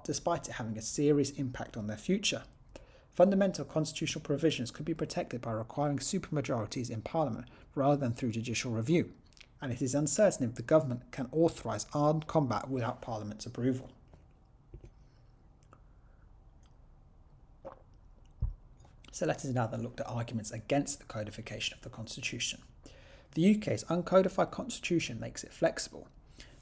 despite it having a serious impact on their future. Fundamental constitutional provisions could be protected by requiring supermajorities in Parliament rather than through judicial review, and it is uncertain if the government can authorise armed combat without Parliament's approval. So let us now then look at arguments against the codification of the Constitution. The UK's uncodified constitution makes it flexible.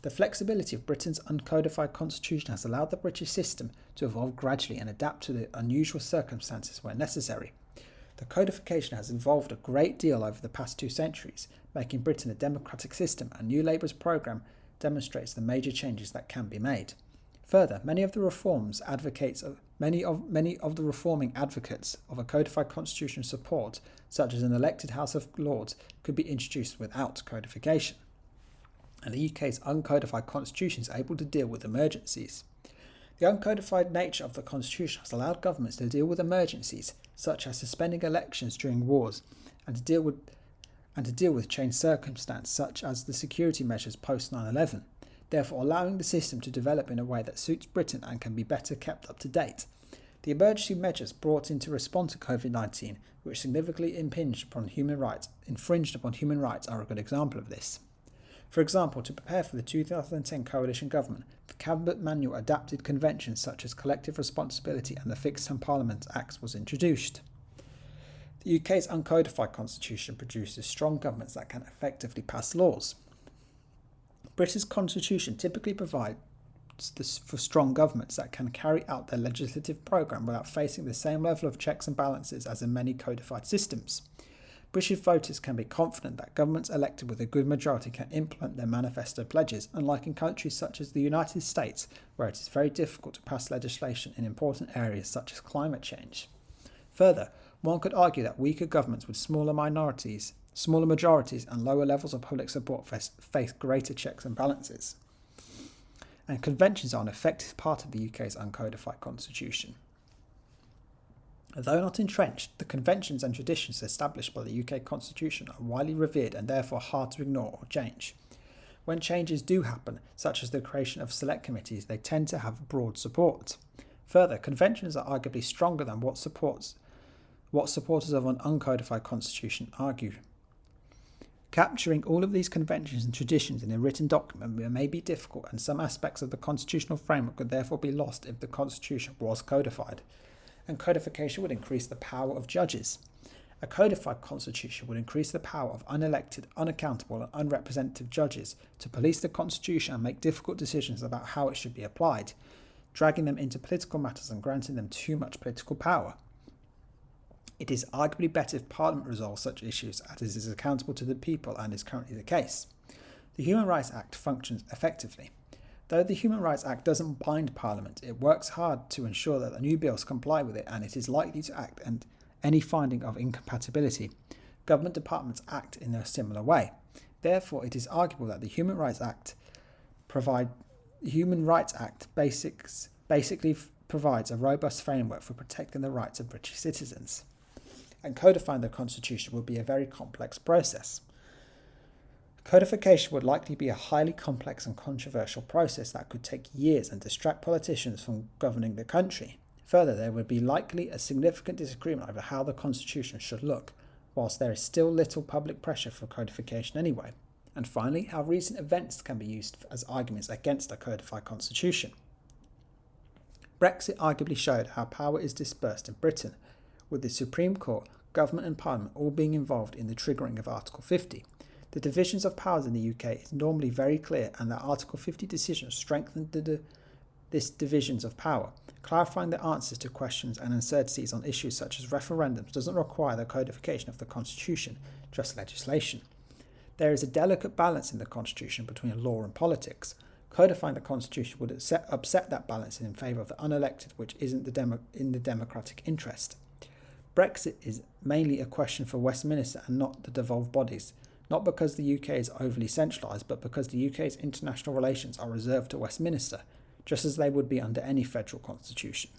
The flexibility of Britain's uncodified constitution has allowed the British system to evolve gradually and adapt to the unusual circumstances where necessary. The codification has evolved a great deal over the past 2 centuries, making Britain a democratic system, and New Labour's programme demonstrates the major changes that can be made. Further, many of the reforming advocates of a codified constitution support, such as an elected House of Lords, could be introduced without codification. And the UK's uncodified constitution is able to deal with emergencies. The uncodified nature of the constitution has allowed governments to deal with emergencies, such as suspending elections during wars, and to deal with changed circumstances, such as the security measures post 9/11. Therefore allowing the system to develop in a way that suits Britain and can be better kept up to date. The emergency measures brought in to respond to COVID-19, which significantly infringed upon human rights, are a good example of this. For example, to prepare for the 2010 coalition government, the Cabinet Manual adapted conventions such as collective responsibility and the Fixed Term Parliament Act was introduced. The UK's uncodified constitution produces strong governments that can effectively pass laws. British constitution typically provides for strong governments that can carry out their legislative programme without facing the same level of checks and balances as in many codified systems. British voters can be confident that governments elected with a good majority can implement their manifesto pledges, unlike in countries such as the United States, where it is very difficult to pass legislation in important areas such as climate change. Further, one could argue that weaker governments with smaller majorities and lower levels of public support face greater checks and balances. And conventions are an effective part of the UK's uncodified constitution. Although not entrenched, the conventions and traditions established by the UK constitution are widely revered and therefore hard to ignore or change. When changes do happen, such as the creation of select committees, they tend to have broad support. Further, conventions are arguably stronger than what supporters of an uncodified constitution argue. Capturing all of these conventions and traditions in a written document may be difficult, and some aspects of the constitutional framework could therefore be lost if the constitution was codified. And codification would increase the power of judges. A codified constitution would increase the power of unelected, unaccountable, and unrepresentative judges to police the constitution and make difficult decisions about how it should be applied, dragging them into political matters and granting them too much political power. It is arguably better if Parliament resolves such issues as it is accountable to the people, and is currently the case. The Human Rights Act functions effectively. Though the Human Rights Act doesn't bind Parliament, it works hard to ensure that the new bills comply with it, and it is likely to act and any finding of incompatibility. Government departments act in a similar way. Therefore, it is arguable that the Human Rights Act basically provides a robust framework for protecting the rights of British citizens. And codifying the Constitution would be a very complex process. Codification would likely be a highly complex and controversial process that could take years and distract politicians from governing the country. Further, there would be likely a significant disagreement over how the Constitution should look, whilst there is still little public pressure for codification anyway. And finally, how recent events can be used as arguments against a codified Constitution. Brexit arguably showed how power is dispersed in Britain, with the Supreme Court, government and Parliament all being involved in the triggering of Article 50. The divisions of powers in the UK is normally very clear, and that Article 50 decisions strengthened this divisions of power. Clarifying the answers to questions and uncertainties on issues such as referendums doesn't require the codification of the Constitution, just legislation. There is a delicate balance in the Constitution between law and politics. Codifying the Constitution would upset that balance in favour of the unelected, which isn't in the democratic interest. Brexit is mainly a question for Westminster and not the devolved bodies, not because the UK is overly centralised, but because the UK's international relations are reserved to Westminster, just as they would be under any federal constitution.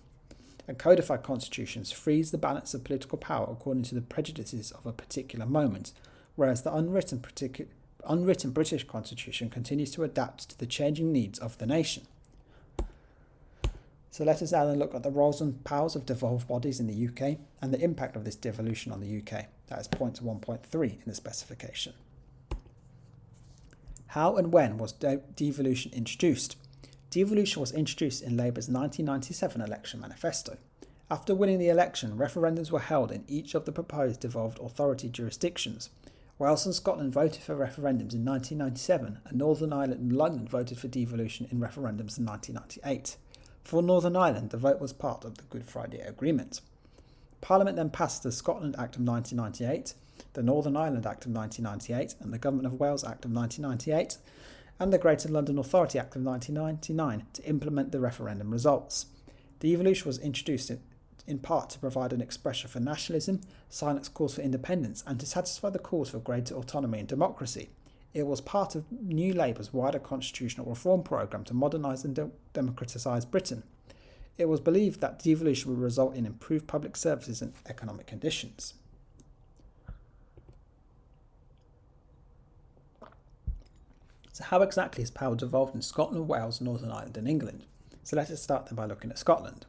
And codified constitutions freeze the balance of political power according to the prejudices of a particular moment, whereas the unwritten British constitution continues to adapt to the changing needs of the nation. So let us now then look at the roles and powers of devolved bodies in the UK and the impact of this devolution on the UK. That is point 1.3 in the specification. How and when was devolution introduced? Devolution was introduced in Labour's 1997 election manifesto. After winning the election, referendums were held in each of the proposed devolved authority jurisdictions. Wales and Scotland voted for referendums in 1997, and Northern Ireland and London voted for devolution in referendums in 1998. For Northern Ireland, the vote was part of the Good Friday Agreement. Parliament then passed the Scotland Act of 1998, the Northern Ireland Act of 1998, and the Government of Wales Act of 1998, and the Greater London Authority Act of 1999 to implement the referendum results. Devolution was introduced in part to provide an expression for nationalism, silence calls for independence, and to satisfy the calls for greater autonomy and democracy. It was part of New Labour's wider constitutional reform programme to modernise and democratise Britain. It was believed that devolution would result in improved public services and economic conditions. So how exactly is power devolved in Scotland, Wales, Northern Ireland and England? So let us start then by looking at Scotland.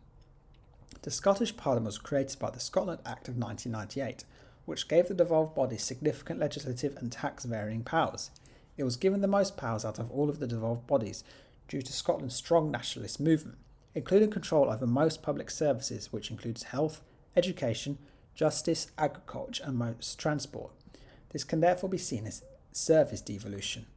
The Scottish Parliament was created by the Scotland Act of 1998, which gave the devolved body significant legislative and tax-varying powers. It was given the most powers out of all of the devolved bodies due to Scotland's strong nationalist movement, including control over most public services, which includes health, education, justice, agriculture and most transport. This can therefore be seen as service devolution.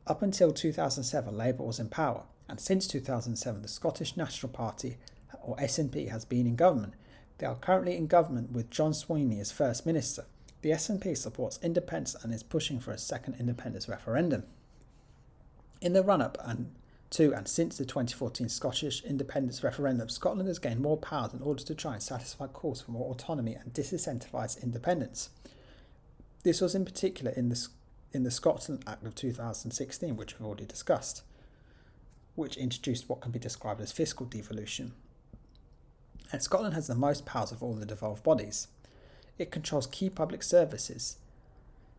Up until 2007, Labour was in power, and since 2007 the Scottish National Party, or SNP, has been in government. They are currently in government with John Sweeney as First Minister. The SNP supports independence and is pushing for a second independence referendum. In the run-up to and since the 2014 Scottish independence referendum, Scotland has gained more powers in order to try and satisfy calls for more autonomy and disincentivise independence. This was in particular in the Scotland Act of 2016, which we've already discussed, which introduced what can be described as fiscal devolution. And Scotland has the most powers of all the devolved bodies. It controls key public services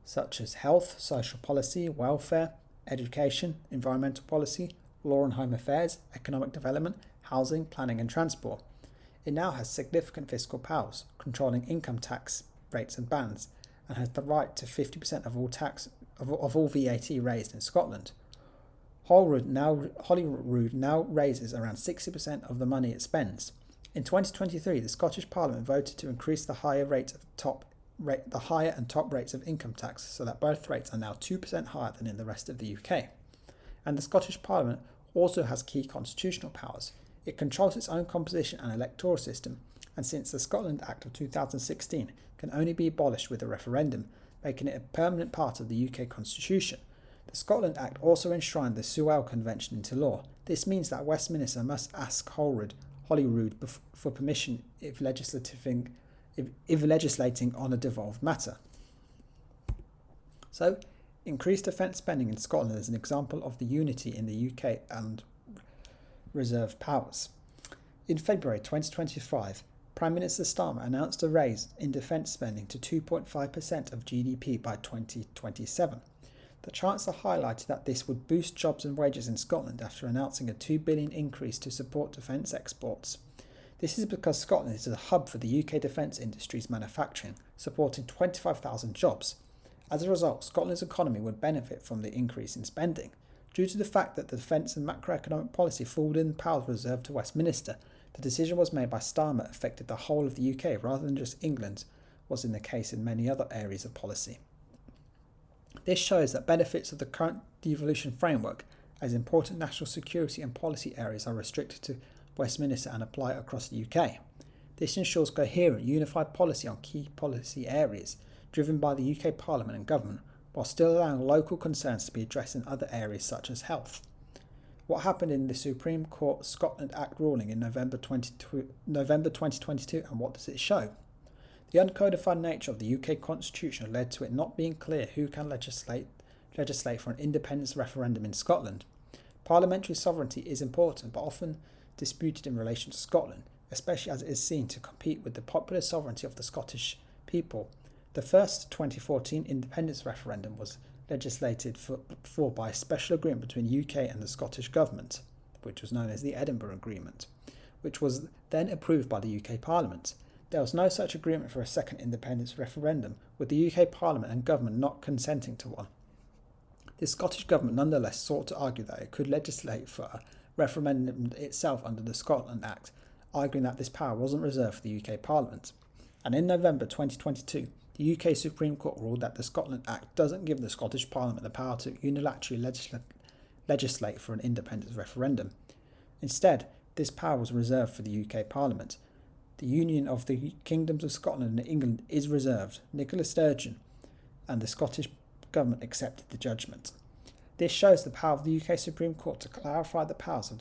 such as health, social policy, welfare, education, environmental policy, law and home affairs, economic development, housing, planning and transport. It now has significant fiscal powers, controlling income tax rates and bans, and has the right to 50% of all VAT raised in Scotland. Holyrood now raises around 60% of the money it spends. In 2023, the Scottish Parliament voted to increase the higher and top rates of income tax, so that both rates are now 2% higher than in the rest of the UK. And the Scottish Parliament also has key constitutional powers. It controls its own composition and electoral system, and since the Scotland Act of 2016 can only be abolished with a referendum, making it a permanent part of the UK Constitution. The Scotland Act also enshrined the Sewell Convention into law. This means that Westminster must ask Holyrood for permission if legislating on a devolved matter. So, increased defence spending in Scotland is an example of the unity in the UK and reserve powers. In February 2025, Prime Minister Starmer announced a raise in defence spending to 2.5% of GDP by 2027. The Chancellor highlighted that this would boost jobs and wages in Scotland after announcing a £2 billion increase to support defence exports. This is because Scotland is a hub for the UK defence industry's manufacturing, supporting 25,000 jobs. As a result, Scotland's economy would benefit from the increase in spending. Due to the fact that the defence and macroeconomic policy fall within powers reserved to Westminster, the decision was made by Starmer affected the whole of the UK rather than just England, was in the case in many other areas of policy. This shows that benefits of the current devolution framework as important national security and policy areas are restricted to Westminster and apply across the UK. This ensures coherent, unified policy on key policy areas driven by the UK Parliament and Government, while still allowing local concerns to be addressed in other areas such as health. What happened in the Supreme Court Scotland Act ruling in November 2022, and what does it show? The uncodified nature of the UK Constitution led to it not being clear who can legislate for an independence referendum in Scotland. Parliamentary sovereignty is important but often disputed in relation to Scotland, especially as it is seen to compete with the popular sovereignty of the Scottish people. The first 2014 independence referendum was legislated for by a special agreement between UK and the Scottish Government, which was known as the Edinburgh Agreement, which was then approved by the UK Parliament. There was no such agreement for a second independence referendum, with the UK Parliament and Government not consenting to one. The Scottish Government nonetheless sought to argue that it could legislate for a referendum itself under the Scotland Act, arguing that this power wasn't reserved for the UK Parliament. And in November 2022, the UK Supreme Court ruled that the Scotland Act doesn't give the Scottish Parliament the power to unilaterally legislate for an independence referendum. Instead, this power was reserved for the UK Parliament. The union of the Kingdoms of Scotland and England is reserved. Nicola Sturgeon and the Scottish Government accepted the judgment. This shows the power of the UK Supreme Court to clarify the powers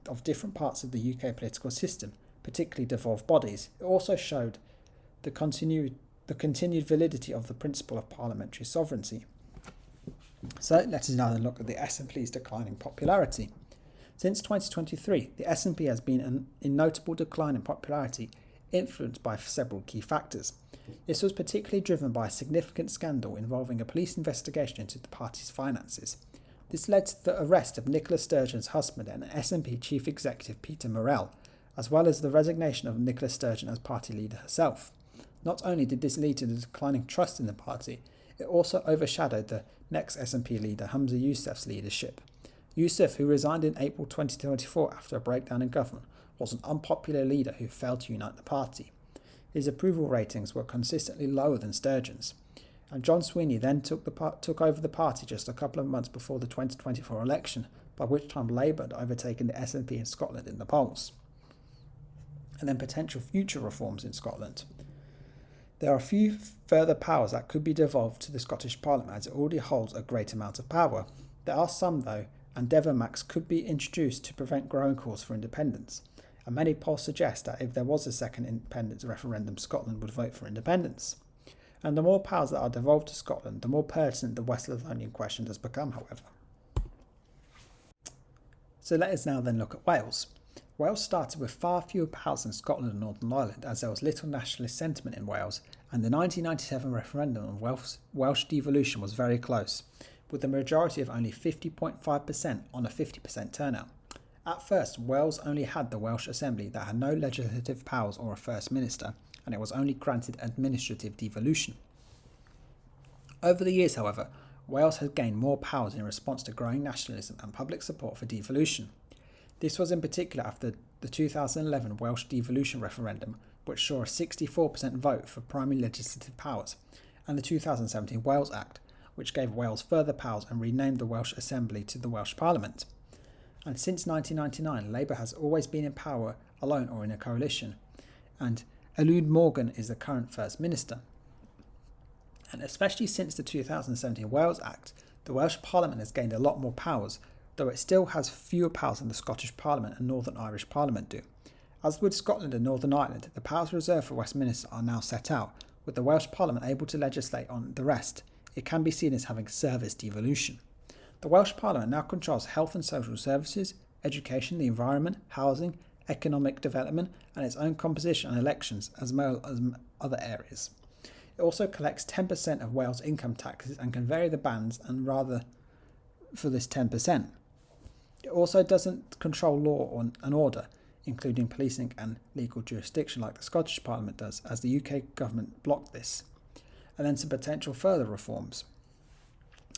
of different parts of the UK political system, particularly devolved bodies. It also showed the continued validity of the principle of parliamentary sovereignty. So let us now look at the SNP's declining popularity. Since 2023, the SNP has been in notable decline in popularity, influenced by several key factors. This was particularly driven by a significant scandal involving a police investigation into the party's finances. This led to the arrest of Nicola Sturgeon's husband and SNP Chief Executive Peter Murrell, as well as the resignation of Nicola Sturgeon as party leader herself. Not only did this lead to the declining trust in the party, it also overshadowed the next SNP leader, Humza Yousaf's leadership. Yousaf, who resigned in April 2024 after a breakdown in government, was an unpopular leader who failed to unite the party. His approval ratings were consistently lower than Sturgeon's, and John Sweeney then took over the party just a couple of months before the 2024 election, by which time Labour had overtaken the SNP in Scotland in the polls. And then potential future reforms in Scotland. There are a few further powers that could be devolved to the Scottish Parliament, as it already holds a great amount of power. There are some, though, and Devon Max could be introduced to prevent growing calls for independence. And many polls suggest that if there was a second independence referendum, Scotland would vote for independence. And the more powers that are devolved to Scotland, the more pertinent the West Lothian question does become, however. So let us now then look at Wales. Wales started with far fewer powers than Scotland and Northern Ireland, as there was little nationalist sentiment in Wales, and the 1997 referendum on Welsh devolution was very close, with a majority of only 50.5% on a 50% turnout. At first, Wales only had the Welsh Assembly that had no legislative powers or a First Minister, and it was only granted administrative devolution. Over the years, however, Wales has gained more powers in response to growing nationalism and public support for devolution. This was in particular after the 2011 Welsh devolution referendum, which saw a 64% vote for primary legislative powers, and the 2017 Wales Act, which gave Wales further powers and renamed the Welsh Assembly to the Welsh Parliament. And since 1999, Labour has always been in power alone or in a coalition, and Eluned Morgan is the current First Minister. And especially since the 2017 Wales Act, the Welsh Parliament has gained a lot more powers, though it still has fewer powers than the Scottish Parliament and Northern Irish Parliament do. As with Scotland and Northern Ireland, the powers reserved for Westminster are now set out, with the Welsh Parliament able to legislate on the rest. It can be seen as having service devolution. The Welsh Parliament now controls health and social services, education, the environment, housing, economic development, and its own composition and elections, as well as other areas. It also collects 10% of Wales' income taxes and can vary the bands and rather for this 10%. It also doesn't control law and order, including policing and legal jurisdiction like the Scottish Parliament does, as the UK government blocked this. And then some potential further reforms.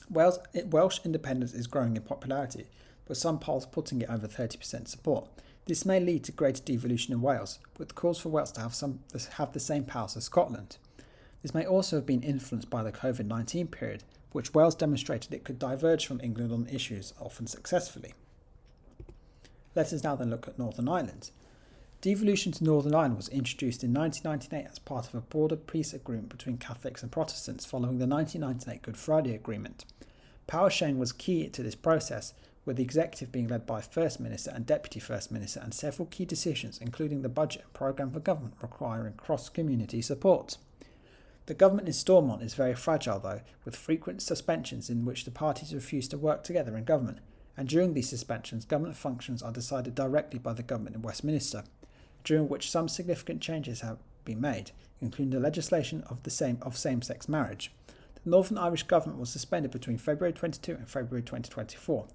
Welsh independence is growing in popularity, with some polls putting it over 30% support. This may lead to greater devolution in Wales, with calls for Wales to have the same powers as Scotland. This may also have been influenced by the COVID-19 period, which Wales demonstrated it could diverge from England on issues, often successfully. Let us now then look at Northern Ireland. Devolution to Northern Ireland was introduced in 1998 as part of a broader peace agreement between Catholics and Protestants following the 1998 Good Friday Agreement. Power sharing was key to this process, with the executive being led by First Minister and Deputy First Minister, and several key decisions, including the budget and programme for government, requiring cross-community support. The government in Stormont is very fragile though, with frequent suspensions in which the parties refuse to work together in government, and during these suspensions government functions are decided directly by the government in Westminster, during which some significant changes have been made, including the legislation of same-sex marriage. The Northern Irish government was suspended between February 22 and February 2024,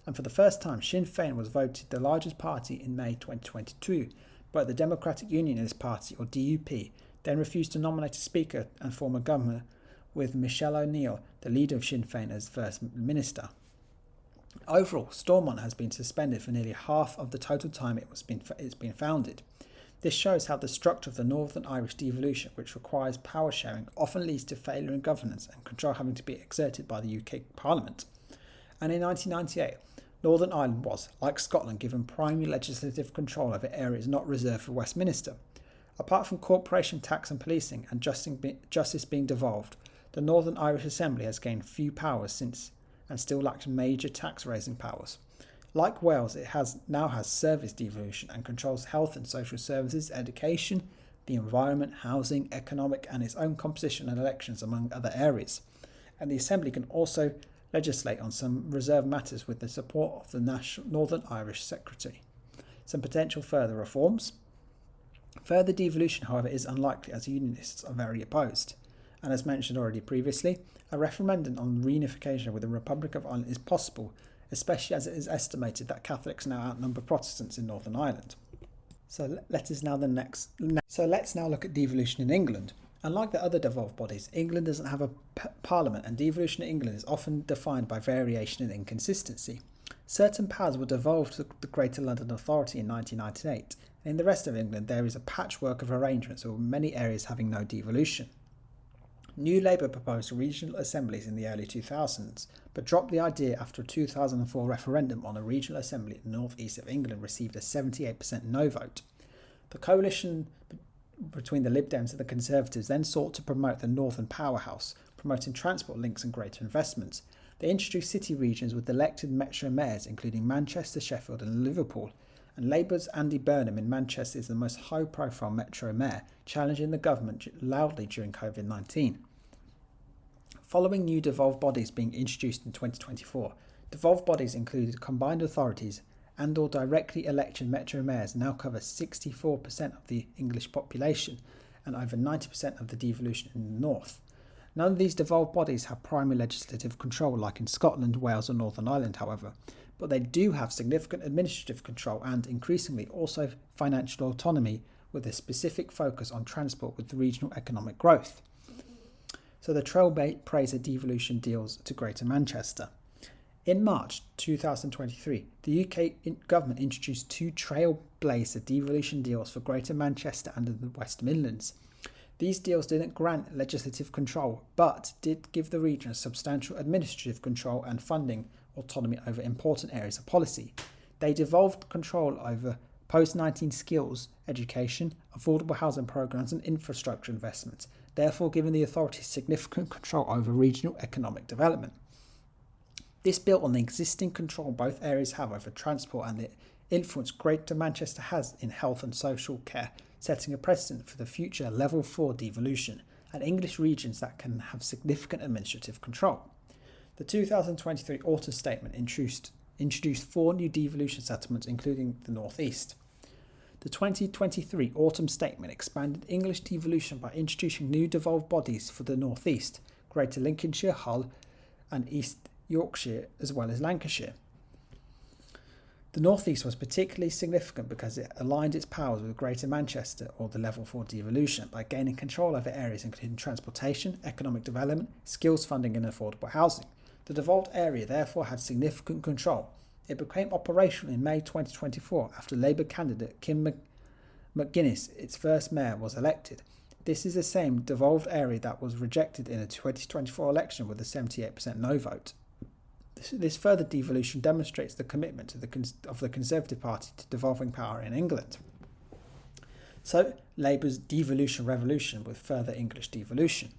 and for the first time Sinn Féin was voted the largest party in May 2022, but the Democratic Unionist Party, or DUP, then refused to nominate a Speaker and form a government with Michelle O'Neill, the leader of Sinn Féin, as First Minister. Overall, Stormont has been suspended for nearly half of the total time it's been founded. This shows how the structure of the Northern Irish devolution, which requires power sharing, often leads to failure in governance and control having to be exerted by the UK Parliament. And in 1998, Northern Ireland was, like Scotland, given primary legislative control over areas not reserved for Westminster. Apart from corporation tax and policing and justice being devolved, the Northern Irish Assembly has gained few powers since and still lacks major tax-raising powers. Like Wales, it now has service devolution and controls health and social services, education, the environment, housing, economic and its own composition and elections, among other areas. And the Assembly can also legislate on some reserved matters with the support of the Northern Irish Secretary. Some potential further reforms. Further devolution, however, is unlikely as unionists are very opposed. And as mentioned already previously, a referendum on reunification with the Republic of Ireland is possible, especially as it is estimated that Catholics now outnumber Protestants in Northern Ireland. Let's now look at devolution in England. Unlike the other devolved bodies, England doesn't have a parliament, and devolution in England is often defined by variation and inconsistency. Certain powers were devolved to the Greater London Authority in 1998, and in the rest of England there is a patchwork of arrangements, with many areas having no devolution. New Labour proposed regional assemblies in the early 2000s, but dropped the idea after a 2004 referendum on a regional assembly in the north east of England received a 78% no vote. The coalition between the Lib Dems and the Conservatives then sought to promote the Northern Powerhouse, promoting transport links and greater investments. They introduced city regions with elected metro mayors, including Manchester, Sheffield and Liverpool, and Labour's Andy Burnham in Manchester is the most high-profile metro mayor, challenging the government loudly during COVID-19. Following new devolved bodies being introduced in 2024, devolved bodies included combined authorities and/or directly elected metro mayors now cover 64% of the English population and over 90% of the devolution in the north. None of these devolved bodies have primary legislative control like in Scotland, Wales or Northern Ireland, however, but they do have significant administrative control and, increasingly, also financial autonomy with a specific focus on transport with regional economic growth. So the Trailblazer devolution deals to Greater Manchester. In March 2023, the UK government introduced 2 Trailblazer devolution deals for Greater Manchester and the West Midlands. These deals didn't grant legislative control, but did give the region substantial administrative control and funding autonomy over important areas of policy. They devolved control over post-19 skills, education, affordable housing programs and infrastructure investments, therefore giving the authorities significant control over regional economic development. This built on the existing control both areas have over transport and the influence Greater Manchester has in health and social care, setting a precedent for the future Level 4 devolution and English regions that can have significant administrative control. The 2023 Autumn Statement introduced 4 new devolution settlements, including the North East. The 2023 Autumn Statement expanded English devolution by introducing new devolved bodies for the North East, Greater Lincolnshire, Hull and East Yorkshire, as well as Lancashire. The North East was particularly significant because it aligned its powers with Greater Manchester, or the Level 4 devolution, by gaining control over areas including transportation, economic development, skills funding and affordable housing. The devolved area therefore had significant control. It became operational in May 2024 after Labour candidate Kim McGuinness, its first mayor, was elected. This is the same devolved area that was rejected in a 2024 election with a 78% no vote. This further devolution demonstrates the commitment of the Conservative Party to devolving power in England. So, Labour's devolution revolution with further English devolution.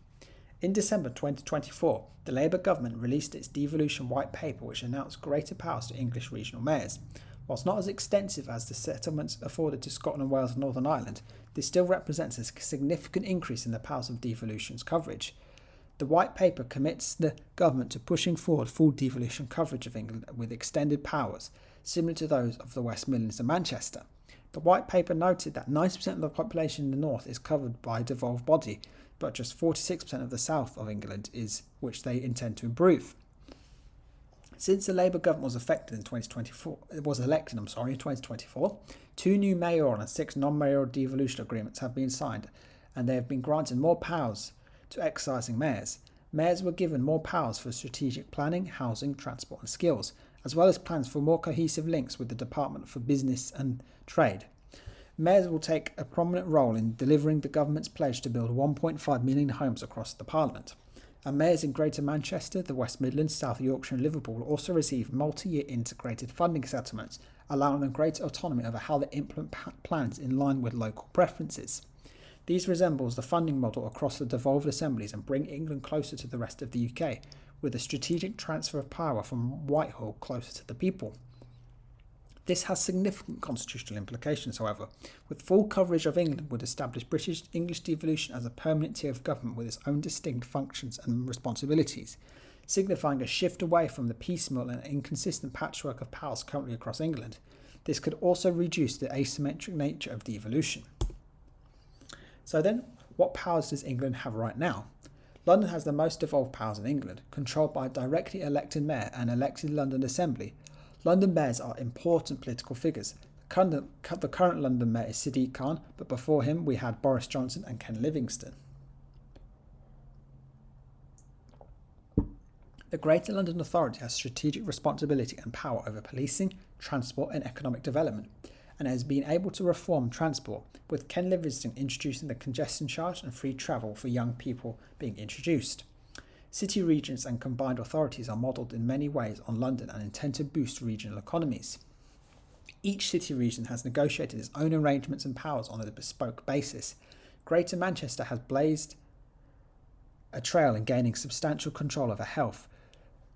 In December 2024, the Labour government released its devolution white paper, which announced greater powers to English regional mayors. Whilst not as extensive as the settlements afforded to Scotland, Wales and Northern Ireland, this still represents a significant increase in the powers of devolution's coverage. The white paper commits the government to pushing forward full devolution coverage of England with extended powers, similar to those of the West Midlands and Manchester. The white paper noted that 90% of the population in the north is covered by a devolved body, but just 46% of the south of England is, which they intend to improve. Since the Labour government was elected in 2024, 2 new mayoral and 6 non-mayoral devolution agreements have been signed, and they have been granted more powers to exercising mayors. Mayors were given more powers for strategic planning, housing, transport and skills, as well as plans for more cohesive links with the Department for Business and Trade. Mayors will take a prominent role in delivering the government's pledge to build 1.5 million homes across the Parliament. And mayors in Greater Manchester, the West Midlands, South Yorkshire and Liverpool will also receive multi-year integrated funding settlements, allowing them greater autonomy over how they implement plans in line with local preferences. These resembles the funding model across the devolved assemblies and bring England closer to the rest of the UK, with a strategic transfer of power from Whitehall closer to the people. This has significant constitutional implications, however, with full coverage of England would establish British English devolution as a permanent tier of government with its own distinct functions and responsibilities, signifying a shift away from the piecemeal and inconsistent patchwork of powers currently across England. This could also reduce the asymmetric nature of devolution. So then, what powers does England have right now? London has the most devolved powers in England, controlled by a directly elected mayor and elected London Assembly. London mayors are important political figures. The current London mayor is Sadiq Khan, but before him we had Boris Johnson and Ken Livingstone. The Greater London Authority has strategic responsibility and power over policing, transport and economic development, and has been able to reform transport, with Ken Livingstone introducing the congestion charge and free travel for young people being introduced. City regions and combined authorities are modelled in many ways on London and intend to boost regional economies. Each city region has negotiated its own arrangements and powers on a bespoke basis. Greater Manchester has blazed a trail in gaining substantial control over health,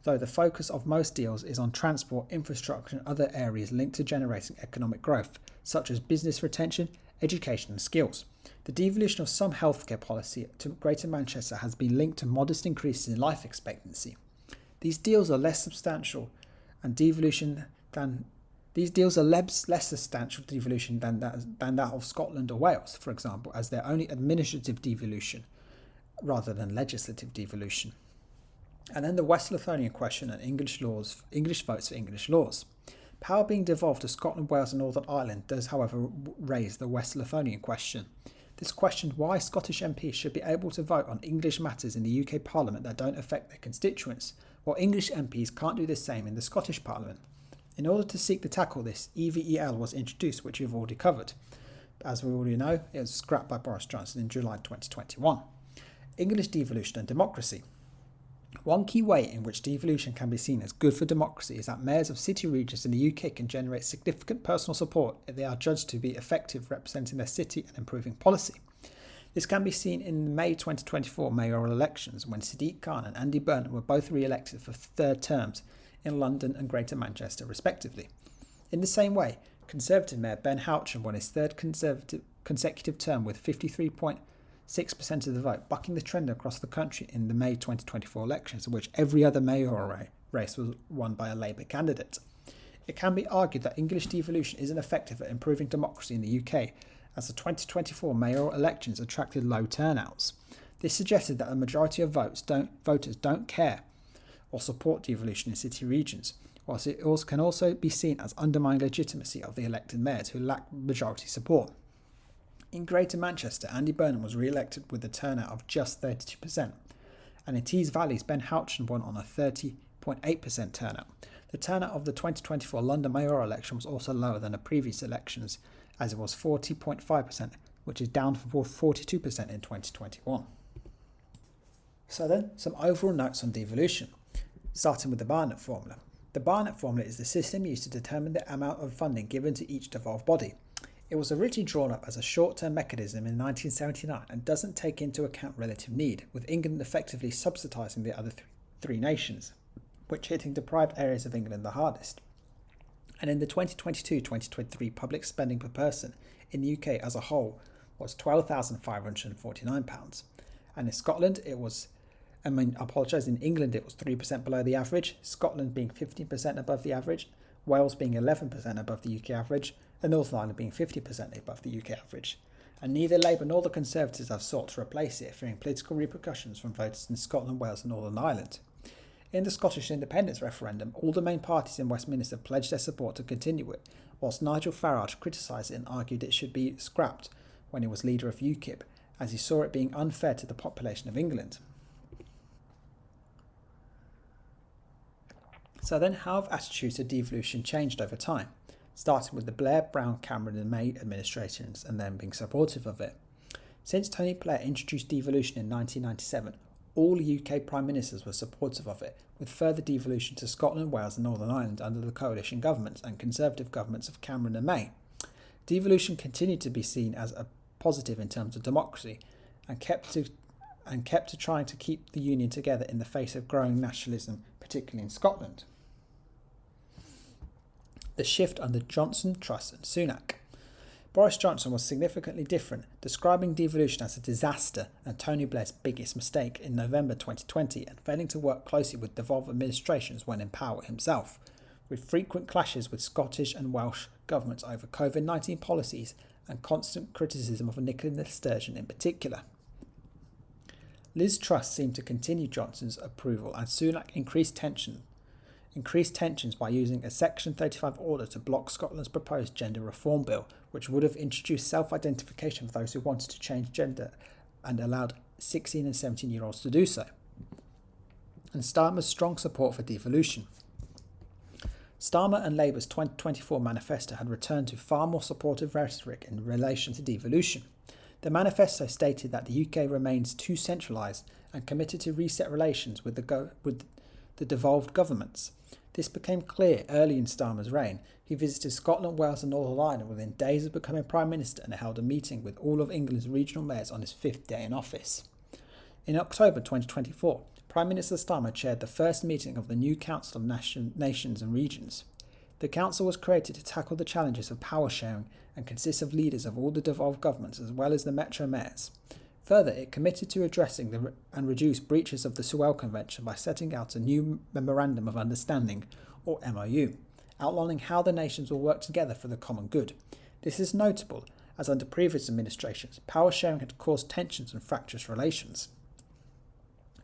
though the focus of most deals is on transport, infrastructure and other areas linked to generating economic growth, such as business retention, education and skills. The devolution of some healthcare policy to Greater Manchester has been linked to modest increases in life expectancy. These deals are less substantial devolution than that of Scotland or Wales, for example, as they're only administrative devolution rather than legislative devolution. And then the West Lothian question and English votes for English laws. Power being devolved to Scotland, Wales and Northern Ireland does, however, raise the West Lothian question. This questioned why Scottish MPs should be able to vote on English matters in the UK Parliament that don't affect their constituents, while English MPs can't do the same in the Scottish Parliament. In order to seek to tackle this, EVEL was introduced, which we've already covered. As we already know, it was scrapped by Boris Johnson in July 2021. English devolution and democracy. One key way in which devolution can be seen as good for democracy is that mayors of city regions in the UK can generate significant personal support if they are judged to be effective representing their city and improving policy. This can be seen in the May 2024 mayoral elections when Sadiq Khan and Andy Burnham were both re-elected for third terms in London and Greater Manchester respectively. In the same way, Conservative Mayor Ben Houchen won his third consecutive term with 53.6% of the vote, bucking the trend across the country in the May 2024 elections, in which every other mayoral race was won by a Labour candidate. It can be argued that English devolution isn't effective at improving democracy in the UK, as the 2024 mayoral elections attracted low turnouts. This suggested that the majority of voters don't care or support devolution in city regions, whilst it can also be seen as undermining legitimacy of the elected mayors who lack majority support. In Greater Manchester, Andy Burnham was re-elected with a turnout of just 32%, and in Tees Valleys, Ben Houchen won on a 30.8% turnout. The turnout of the 2024 London mayoral election was also lower than the previous elections, as it was 40.5%, which is down from 42% in 2021. So then, some overall notes on devolution, starting with the Barnett formula. The Barnett formula is the system used to determine the amount of funding given to each devolved body. It was originally drawn up as a short-term mechanism in 1979 and doesn't take into account relative need, with England effectively subsidising the other three nations, which hitting deprived areas of England the hardest. And in the 2022-2023 public spending per person in the UK as a whole was £12,549. And in Scotland in England it was 3% below the average, Scotland being 15% above the average, Wales being 11% above the UK average, and Northern Ireland being 50% above the UK average. And neither Labour nor the Conservatives have sought to replace it, fearing political repercussions from voters in Scotland, Wales and Northern Ireland. In the Scottish independence referendum, all the main parties in Westminster pledged their support to continue it, whilst Nigel Farage criticised it and argued it should be scrapped when he was leader of UKIP, as he saw it being unfair to the population of England. So then, how have attitudes to devolution changed over time, starting with the Blair, Brown, Cameron and May administrations and then being supportive of it? Since Tony Blair introduced devolution in 1997, all UK Prime Ministers were supportive of it, with further devolution to Scotland, Wales and Northern Ireland under the coalition governments and Conservative governments of Cameron and May. Devolution continued to be seen as a positive in terms of democracy and kept to trying to keep the Union together in the face of growing nationalism, particularly in Scotland. The shift under Johnson, Truss and Sunak. Boris Johnson was significantly different, describing devolution as a disaster and Tony Blair's biggest mistake in November 2020 and failing to work closely with devolved administrations when in power himself, with frequent clashes with Scottish and Welsh governments over COVID-19 policies and constant criticism of Nicola Sturgeon in particular. Liz Truss seemed to continue Johnson's approval and Sunak increased tensions by using a Section 35 order to block Scotland's proposed gender reform bill, which would have introduced self-identification for those who wanted to change gender and allowed 16 and 17-year-olds to do so. And Starmer's strong support for devolution. Starmer and Labour's 2024 manifesto had returned to far more supportive rhetoric in relation to devolution. The manifesto stated that the UK remains too centralised and committed to reset relations with the devolved governments. This became clear early in Starmer's reign. He visited Scotland, Wales and Northern Ireland within days of becoming Prime Minister and held a meeting with all of England's regional mayors on his fifth day in office. In October 2024, Prime Minister Starmer chaired the first meeting of the new Council of Nations and Regions. The council was created to tackle the challenges of power sharing and consists of leaders of all the devolved governments as well as the metro mayors. Further, it committed to addressing and reduce breaches of the Sewell Convention by setting out a new Memorandum of Understanding, or MOU, outlining how the nations will work together for the common good. This is notable, as under previous administrations, power sharing had caused tensions and fractious relations.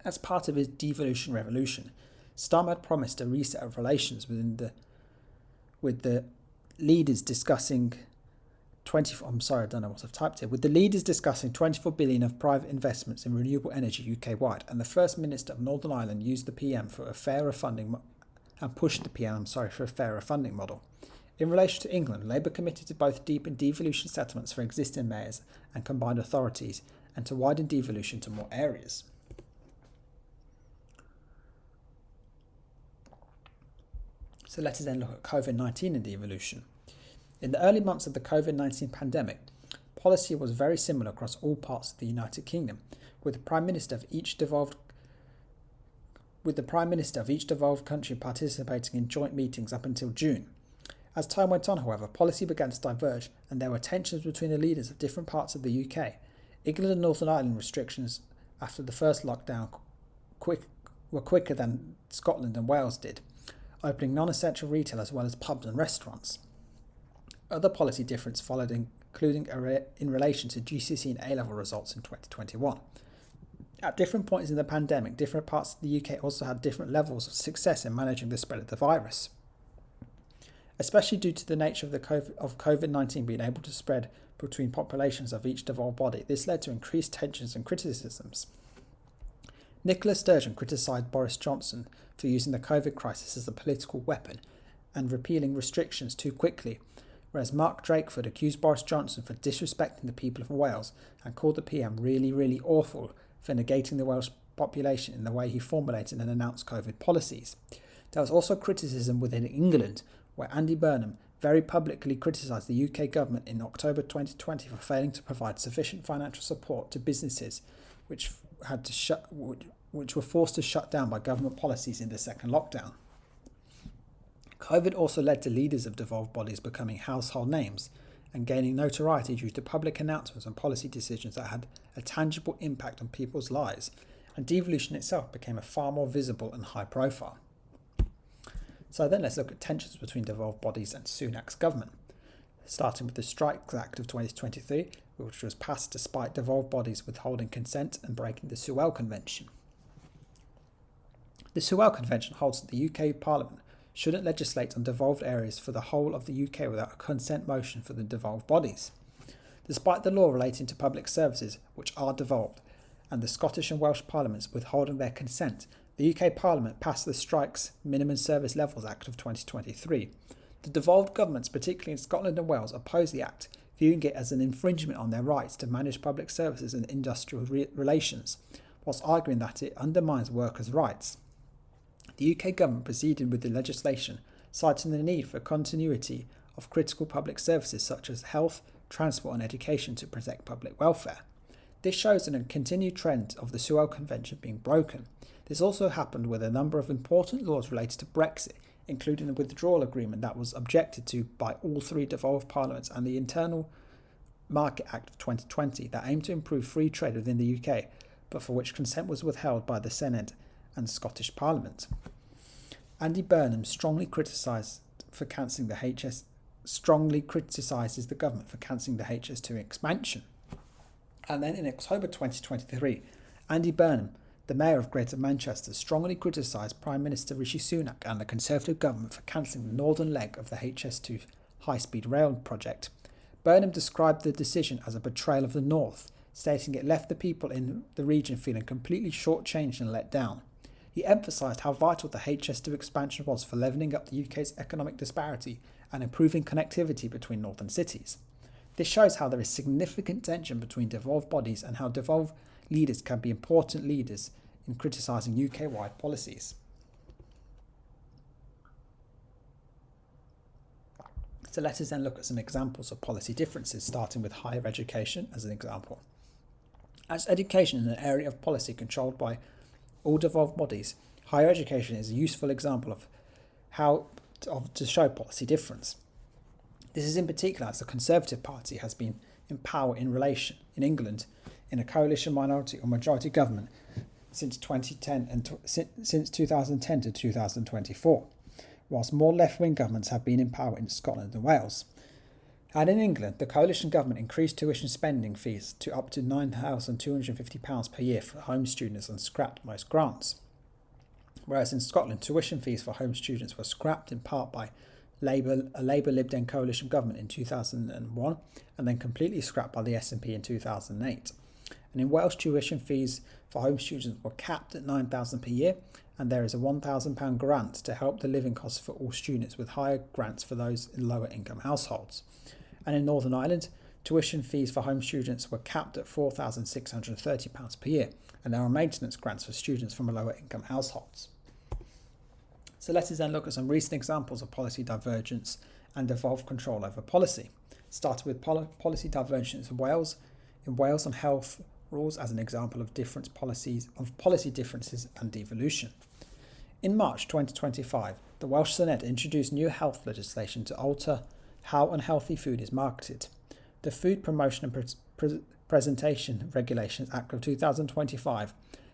As part of his devolution revolution, Sturm had promised a reset of relations with the leaders discussing 24 billion of private investments in renewable energy UK-wide, and the First Minister of Northern Ireland used the PM for a fairer funding pushed the PM, for a fairer funding model. In relation to England, Labour committed to both deepen devolution settlements for existing mayors and combined authorities, and to widen devolution to more areas. So let us then look at COVID-19 and devolution. In the early months of the COVID-19 pandemic, policy was very similar across all parts of the United Kingdom, with the Prime Minister of each devolved country participating in joint meetings up until June. As time went on, however, policy began to diverge, and there were tensions between the leaders of different parts of the UK. England and Northern Ireland restrictions after the first lockdown were quicker than Scotland and Wales did, opening non-essential retail as well as pubs and restaurants. Other policy differences followed, including in relation to GCSE and A-Level results in 2021. At different points in the pandemic, different parts of the UK also had different levels of success in managing the spread of the virus. Especially due to the nature of COVID-19 being able to spread between populations of each devolved body, this led to increased tensions and criticisms. Nicola Sturgeon criticised Boris Johnson for using the COVID crisis as a political weapon and repealing restrictions too quickly, whereas Mark Drakeford accused Boris Johnson for disrespecting the people of Wales and called the PM really, really awful for negating the Welsh population in the way he formulated and announced COVID policies. There was also criticism within England, where Andy Burnham very publicly criticised the UK government in October 2020 for failing to provide sufficient financial support to businesses which were forced to shut down by government policies in the second lockdown. COVID also led to leaders of devolved bodies becoming household names and gaining notoriety due to public announcements and policy decisions that had a tangible impact on people's lives, and devolution itself became a far more visible and high profile. So then let's look at tensions between devolved bodies and Sunak's government, starting with the Strikes Act of 2023, which was passed despite devolved bodies withholding consent and breaking the Sewell Convention. The Sewell Convention holds that the UK Parliament shouldn't legislate on devolved areas for the whole of the UK without a consent motion for the devolved bodies. Despite the law relating to public services, which are devolved, and the Scottish and Welsh Parliaments withholding their consent, the UK Parliament passed the Strikes Minimum Service Levels Act of 2023. The devolved governments, particularly in Scotland and Wales, opposed the Act, viewing it as an infringement on their rights to manage public services and industrial relations, whilst arguing that it undermines workers' rights. The UK government proceeded with the legislation, citing the need for continuity of critical public services such as health, transport and education to protect public welfare. This shows a continued trend of the Sewell Convention being broken. This also happened with a number of important laws related to Brexit, including the withdrawal agreement that was objected to by all three devolved parliaments, and the Internal Market Act of 2020 that aimed to improve free trade within the UK, but for which consent was withheld by the Senate and Scottish Parliament. Andy Burnham strongly criticised the government for cancelling the HS2 expansion. And then in October 2023, Andy Burnham, the Mayor of Greater Manchester, strongly criticised Prime Minister Rishi Sunak and the Conservative government for cancelling the northern leg of the HS2 high-speed rail project. Burnham described the decision as a betrayal of the North, stating it left the people in the region feeling completely shortchanged and let down. He emphasised how vital the HS2 expansion was for levelling up the UK's economic disparity and improving connectivity between northern cities. This shows how there is significant tension between devolved bodies and how devolved leaders can be important leaders in criticising UK-wide policies. So let us then look at some examples of policy differences, starting with higher education as an example. As education is an area of policy controlled by all devolved bodies, higher education is a useful example of how to show policy difference. This is in particular as the Conservative Party has been in power in England in a coalition minority or majority government since 2010 to 2024, whilst more left-wing governments have been in power in Scotland and Wales. And in England, the coalition government increased tuition spending fees to up to £9,250 per year for home students and scrapped most grants. Whereas in Scotland, tuition fees for home students were scrapped in part by a Labour Lib Dem coalition government in 2001 and then completely scrapped by the SNP in 2008. And in Wales, tuition fees for home students were capped at £9,000 per year, and there is a £1,000 grant to help the living costs for all students, with higher grants for those in lower income households. And in Northern Ireland, tuition fees for home students were capped at £4,630 per year, and there are maintenance grants for students from lower income households. So let us then look at some recent examples of policy divergence and devolved control over policy. Starting with policy divergence in Wales on health rules as an example of policy differences and devolution. In March 2025, the Welsh Senedd introduced new health legislation to alter how unhealthy food is marketed. The Food Promotion and Presentation Regulations Act of 2025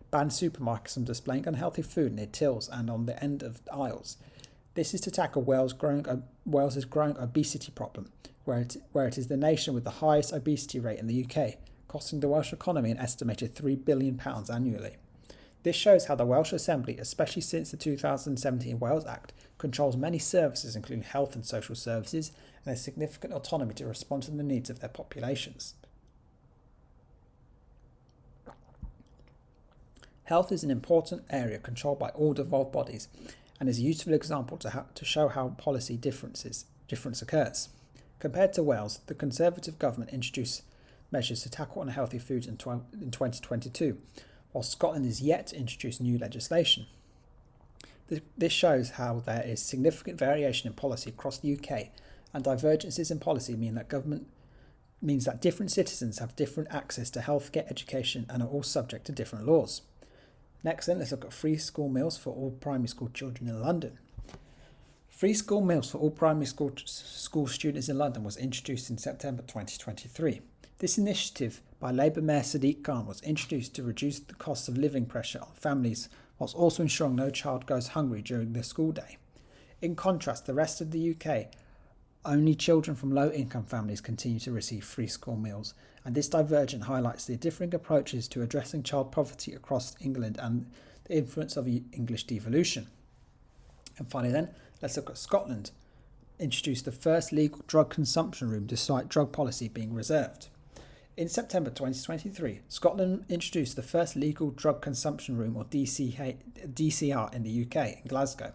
banned supermarkets from displaying unhealthy food near tills and on the end of aisles. This is to tackle Wales's growing obesity problem, where it is the nation with the highest obesity rate in the UK, costing the Welsh economy an estimated £3 billion annually. This shows how the Welsh Assembly, especially since the 2017 Wales Act, controls many services including health and social services, and has significant autonomy to respond to the needs of their populations. Health is an important area controlled by all devolved bodies and is a useful example to show how policy difference occurs. Compared to Wales, the Conservative government introduced measures to tackle unhealthy foods in 2022, while Scotland is yet to introduce new legislation. This shows how there is significant variation in policy across the UK, and divergences in policy means that different citizens have different access to healthcare, education, and are all subject to different laws. Next then, let's look at free school meals for all primary school children in London. Free school meals for all primary school students in London was introduced in September 2023. This initiative by Labour Mayor Sadiq Khan was introduced to reduce the cost of living pressure on families, whilst also ensuring no child goes hungry during the school day. In contrast, the rest of the UK, only children from low-income families continue to receive free school meals, and this divergence highlights the differing approaches to addressing child poverty across England and the influence of English devolution. And finally then, let's look at Scotland. Introduced the first legal drug consumption room despite drug policy being reserved. In September 2023, Scotland introduced the first legal drug consumption room, or DCR, in the UK, in Glasgow.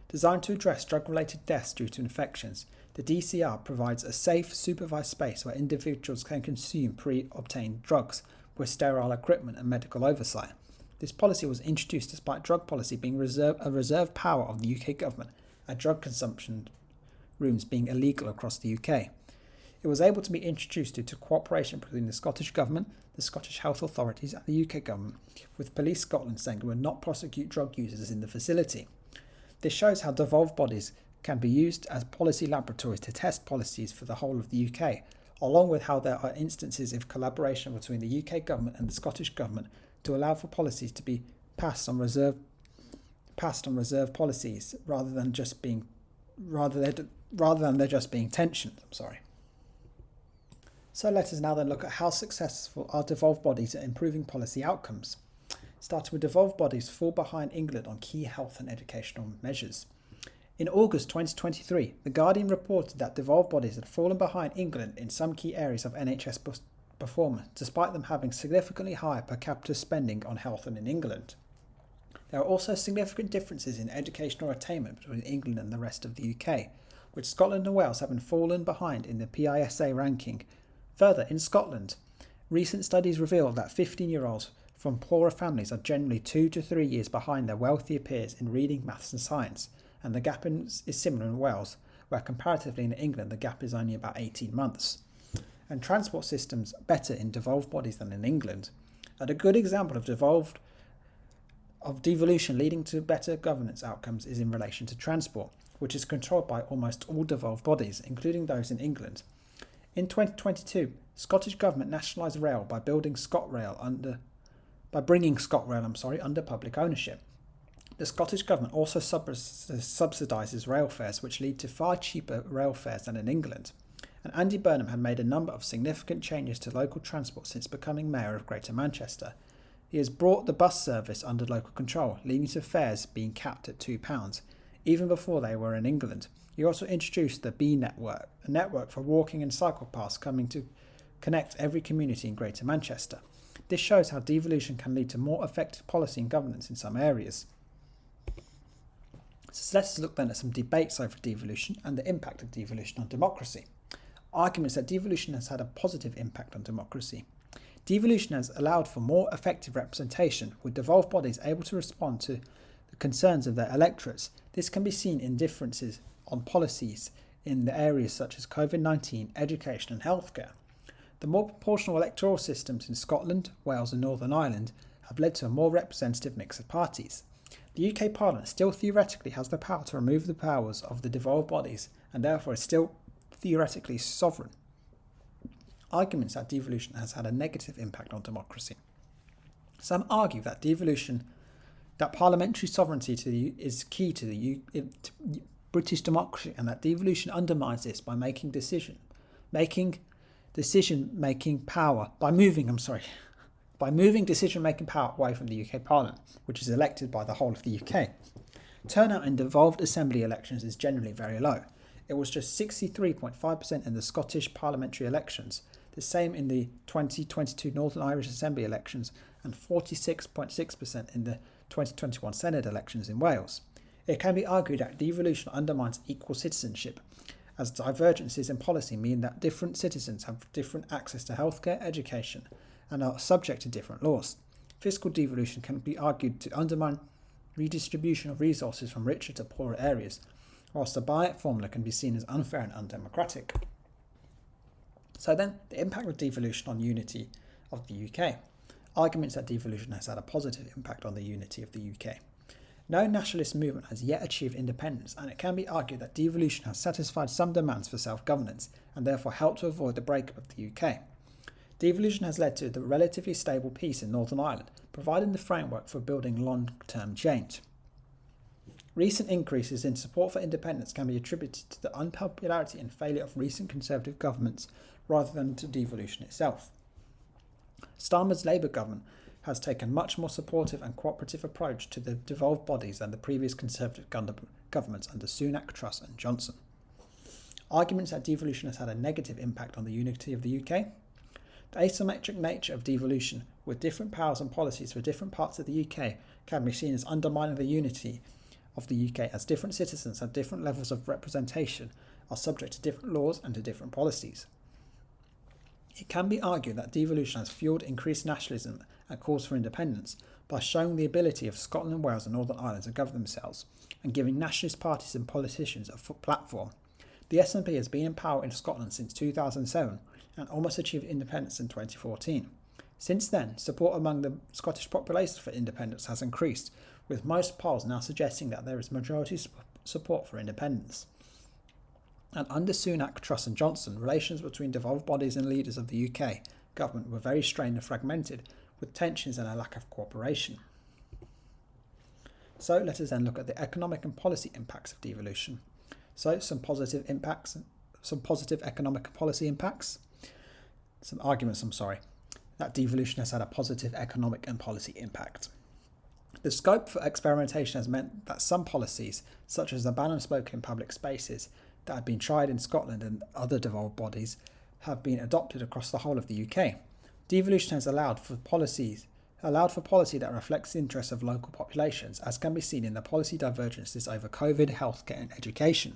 Designed to address drug-related deaths due to infections, the DCR provides a safe, supervised space where individuals can consume pre-obtained drugs with sterile equipment and medical oversight. This policy was introduced despite drug policy being a reserved power of the UK government and drug consumption rooms being illegal across the UK. It was able to be introduced due to cooperation between the Scottish Government, the Scottish Health Authorities and the UK Government, with Police Scotland saying it would not prosecute drug users in the facility. This shows how devolved bodies can be used as policy laboratories to test policies for the whole of the UK, along with how there are instances of collaboration between the UK Government and the Scottish Government to allow for policies to be passed on reserve policies rather than there just being tensions. So let us now then look at how successful are devolved bodies at improving policy outcomes. Starting with devolved bodies fall behind England on key health and educational measures. In August 2023, The Guardian reported that devolved bodies had fallen behind England in some key areas of NHS performance, despite them having significantly higher per capita spending on health than in England. There are also significant differences in educational attainment between England and the rest of the UK, with Scotland and Wales having fallen behind in the PISA ranking. Further, in Scotland, recent studies reveal that 15-year-olds from poorer families are generally 2 to 3 years behind their wealthier peers in reading, maths and science, and the gap is similar in Wales, where comparatively in England the gap is only about 18 months. And transport systems better in devolved bodies than in England. And a good example of devolution leading to better governance outcomes is in relation to transport, which is controlled by almost all devolved bodies, including those in England. In 2022, Scottish Government nationalised rail by bringing ScotRail under public ownership. The Scottish Government also subsidises rail fares, which lead to far cheaper rail fares than in England. and Andy Burnham had made a number of significant changes to local transport since becoming Mayor of Greater Manchester. He has brought the bus service under local control, leading to fares being capped at £2, even before they were in England. He also introduced the B Network, a network for walking and cycle paths coming to connect every community in Greater Manchester. This shows how devolution can lead to more effective policy and governance in some areas. So let us look then at some debates over devolution and the impact of devolution on democracy. Arguments that devolution has had a positive impact on democracy. Devolution has allowed for more effective representation, with devolved bodies able to respond to the concerns of their electorates. This can be seen in differences on policies in the areas such as COVID-19, education and healthcare. The more proportional electoral systems in Scotland, Wales and Northern Ireland have led to a more representative mix of parties. The UK Parliament still theoretically has the power to remove the powers of the devolved bodies and therefore is still theoretically sovereign. Arguments that devolution has had a negative impact on democracy. Some argue that that parliamentary sovereignty is key to British democracy, and that devolution undermines this by moving decision-making power away from the UK Parliament, which is elected by the whole of the UK. Turnout in devolved assembly elections is generally very low. It was just 63.5% in the Scottish parliamentary elections, the same in the 2022 Northern Irish Assembly elections, and 46.6% in the 2021 Senate elections in Wales. It can be argued that devolution undermines equal citizenship, as divergences in policy mean that different citizens have different access to healthcare, education, and are subject to different laws. Fiscal devolution can be argued to undermine redistribution of resources from richer to poorer areas, whilst the Bayet formula can be seen as unfair and undemocratic. So then, the impact of devolution on unity of the UK. Arguments that devolution has had a positive impact on the unity of the UK. No nationalist movement has yet achieved independence, and it can be argued that devolution has satisfied some demands for self-governance and therefore helped to avoid the breakup of the UK. Devolution has led to the relatively stable peace in Northern Ireland, providing the framework for building long-term change. Recent increases in support for independence can be attributed to the unpopularity and failure of recent Conservative governments rather than to devolution itself. Starmer's Labour government has taken a much more supportive and cooperative approach to the devolved bodies than the previous Conservative governments under Sunak, Truss and Johnson. Arguments that devolution has had a negative impact on the unity of the UK. The asymmetric nature of devolution, with different powers and policies for different parts of the UK, can be seen as undermining the unity of the UK, as different citizens have different levels of representation, are subject to different laws and to different policies. It can be argued that devolution has fuelled increased nationalism and calls for independence by showing the ability of Scotland, Wales and Northern Ireland to govern themselves and giving nationalist parties and politicians a platform. The SNP has been in power in Scotland since 2007 and almost achieved independence in 2014. Since then, support among the Scottish population for independence has increased, with most polls now suggesting that there is majority support for independence. And under Sunak, Truss and Johnson, relations between devolved bodies and leaders of the UK government were very strained and fragmented, with tensions and a lack of cooperation. So let us then look at the economic and policy impacts of devolution. So some positive economic and policy impacts. Some arguments, that devolution has had a positive economic and policy impact. The scope for experimentation has meant that some policies, such as the ban on smoking in public spaces, that had been tried in Scotland and other devolved bodies, have been adopted across the whole of the UK. Devolution has allowed for policy that reflects the interests of local populations, as can be seen in the policy divergences over COVID, healthcare and education.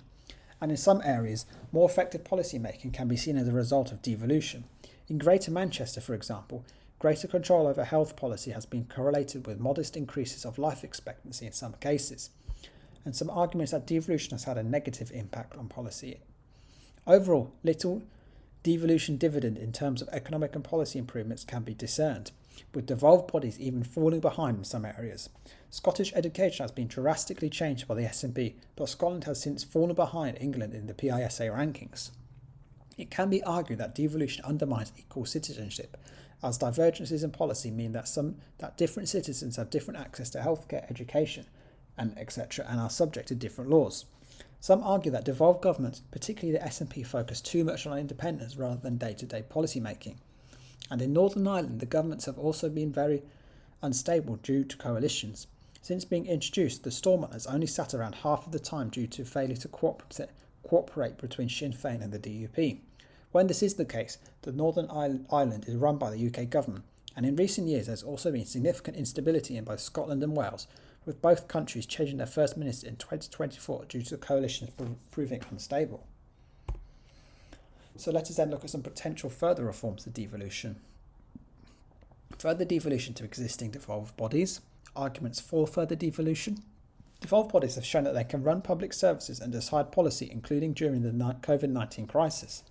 And in some areas, more effective policy making can be seen as a result of devolution. In Greater Manchester, for example, greater control over health policy has been correlated with modest increases of life expectancy in some cases. And some arguments that devolution has had a negative impact on policy. Overall, little devolution dividend in terms of economic and policy improvements can be discerned, with devolved bodies even falling behind in some areas. Scottish education has been drastically changed by the SNP, but Scotland has since fallen behind England in the PISA rankings. It can be argued that devolution undermines equal citizenship, as divergences in policy mean that different citizens have different access to healthcare, education, and etc., and are subject to different laws. Some argue that devolved governments, particularly the SNP, focus too much on independence rather than day-to-day policy making. And in Northern Ireland, the governments have also been very unstable due to coalitions. Since being introduced, the Stormont has only sat around half of the time due to failure to cooperate between Sinn Féin and the DUP. When this is the case, the Northern Ireland is run by the UK government, and in recent years there has also been significant instability in both Scotland and Wales, with both countries changing their First Minister in 2024 due to the coalitions proving unstable. So let us then look at some potential further reforms to devolution. Further devolution to existing devolved bodies. Arguments for further devolution. Devolved bodies have shown that they can run public services and decide policy, including during the COVID-19 crisis.